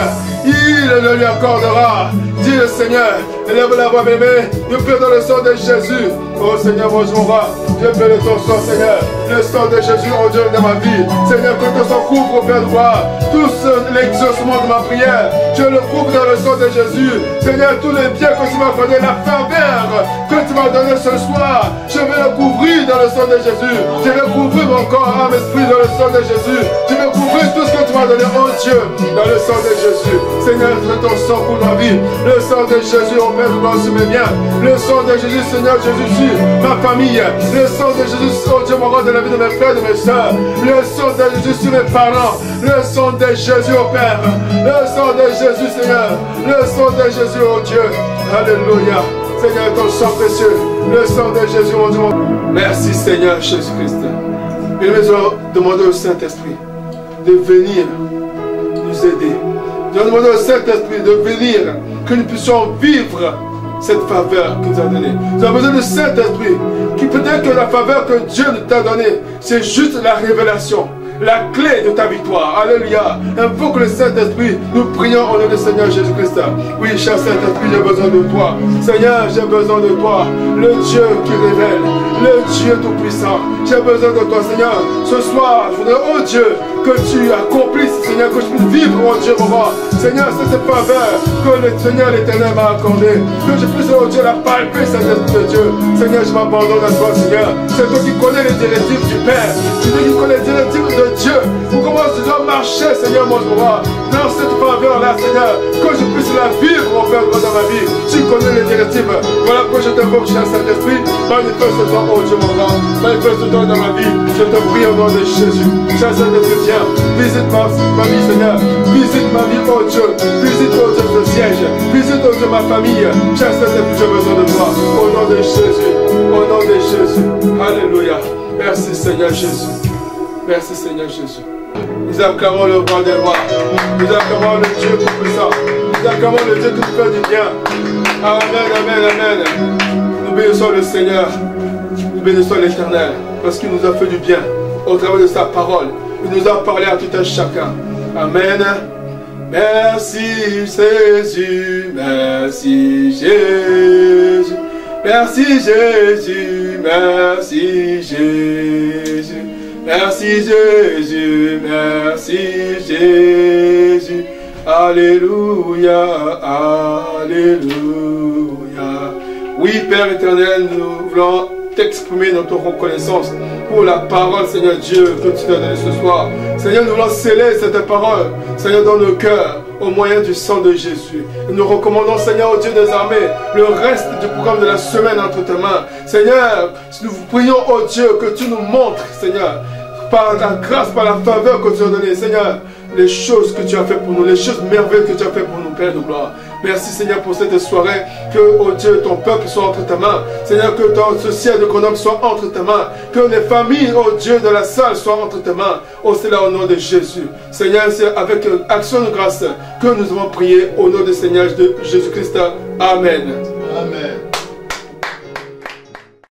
[SPEAKER 1] il le lui accordera. Dis le Seigneur, élève la voix, bien-aimé. Je prie dans le sang de Jésus. Oh Seigneur, mon roi, je prie de ton sang, Seigneur. Le sang de Jésus, oh Dieu, dans ma vie. Seigneur, que ton sang couvre, Père de gloire, tout l'exaucement de ma prière. Je le couvre dans le sang de Jésus. Seigneur, tous les biens que tu m'as donné, la faveur que tu m'as donné ce soir, je vais le couvrir dans le sang de Jésus. Je vais couvrir mon corps, âme, esprit dans le sang de Jésus. Je vais couvrir tout ce que tu m'as donné, oh Dieu, dans le sang de Jésus. Seigneur, que ton sang pour ma vie. Le sang de Jésus, oh Père de gloire, sur mes biens. Le sang de Jésus, Seigneur, Jésus, sur ma famille. Le sang de Jésus, oh Dieu, mon roi, de la vie de mes frères et de mes soeurs. Le sang de Jésus sur mes parents. Le sang de Jésus, oh Père. Le sang de Jésus, Seigneur. Le sang de Jésus, oh Dieu. Alléluia. Seigneur, ton sang précieux. Le sang de Jésus, mon Dieu. Merci, Seigneur Jésus-Christ. Et nous allons demander au Saint-Esprit de venir nous aider. Nous allons demander au Saint-Esprit de venir, que nous puissions vivre cette faveur qu'il nous a donnée. Nous avons besoin du Saint-Esprit, qui peut-être que la faveur que Dieu nous t'a donnée, c'est juste la révélation, la clé de ta victoire. Alléluia. Il faut que le Saint-Esprit, nous prions au nom du Seigneur Jésus-Christ. Oui, cher Saint-Esprit, j'ai besoin de toi. Seigneur, j'ai besoin de toi. Le Dieu qui révèle, le Dieu tout-puissant. J'ai besoin de toi, Seigneur. Ce soir, je voudrais, oh Dieu, que tu accomplisses, Seigneur, que je puisse vivre, oh Dieu, mon roi. Seigneur, c'est cette faveur que le Seigneur l'Éternel m'a accordé. Que je puisse, oh Dieu, la palper, Saint-Esprit de Dieu. Seigneur, je m'abandonne à toi, Seigneur. C'est toi qui connais les directives du Père. C'est toi qui connais les directives de Dieu. Pour comment je dois marcher, Seigneur, mon roi, dans cette faveur-là, Seigneur. Que je puisse la vivre, mon Père, dans ma vie. Tu connais les directives. Voilà pourquoi je t'invoque, cher Saint-Esprit. Manifeste-toi, oh Dieu, mon roi. Manifeste-toi dans ma vie. Je te prie au nom de Jésus. Cher Saint-Esprit, viens. Visite ma vie, Seigneur. Visite ma vie, oh Dieu. Visite, oh Dieu, ce siège. Visite, oh Dieu, ma famille. Cher Saint-Esprit, j'ai besoin de toi. Au nom de Jésus. Au nom de Jésus. Alléluia. Merci, Seigneur Jésus. Merci, Seigneur Jésus. Nous acclamons le roi des rois. Nous acclamons le Dieu tout-puissant. Nous acclamons le Dieu qui nous fait du bien. Amen, amen, amen. Nous bénissons le Seigneur. Nous bénissons l'Éternel. Parce qu'il nous a fait du bien. Au travers de sa parole. Il nous a parlé à tout un chacun. Amen. Merci Jésus. Merci Jésus. Merci Jésus. Merci Jésus. Merci Jésus, merci Jésus. Alléluia, alléluia. Oui, Père éternel, nous voulons t'exprimer notre reconnaissance pour la parole, Seigneur Dieu, que tu nous as donnée ce soir. Seigneur, nous voulons sceller cette parole, Seigneur, dans nos cœurs, au moyen du sang de Jésus. Et nous recommandons, Seigneur, au Dieu des armées, le reste du programme de la semaine entre tes mains. Seigneur, nous vous prions, oh Dieu, que tu nous montres, Seigneur, par la grâce, par la faveur que tu as donnée, Seigneur, les choses que tu as fait pour nous, les choses merveilleuses que tu as fait pour nous, Père de gloire. Merci, Seigneur, pour cette soirée. Que, oh Dieu, ton peuple soit entre ta main. Seigneur, que ce ciel de Grenoble soit entre tes mains. Que les familles, oh Dieu, de la salle soient entre tes mains. Oh, c'est là au nom de Jésus. Seigneur, c'est avec action de grâce que nous avons prié au nom du Seigneur de Jésus-Christ. Amen.
[SPEAKER 3] Amen.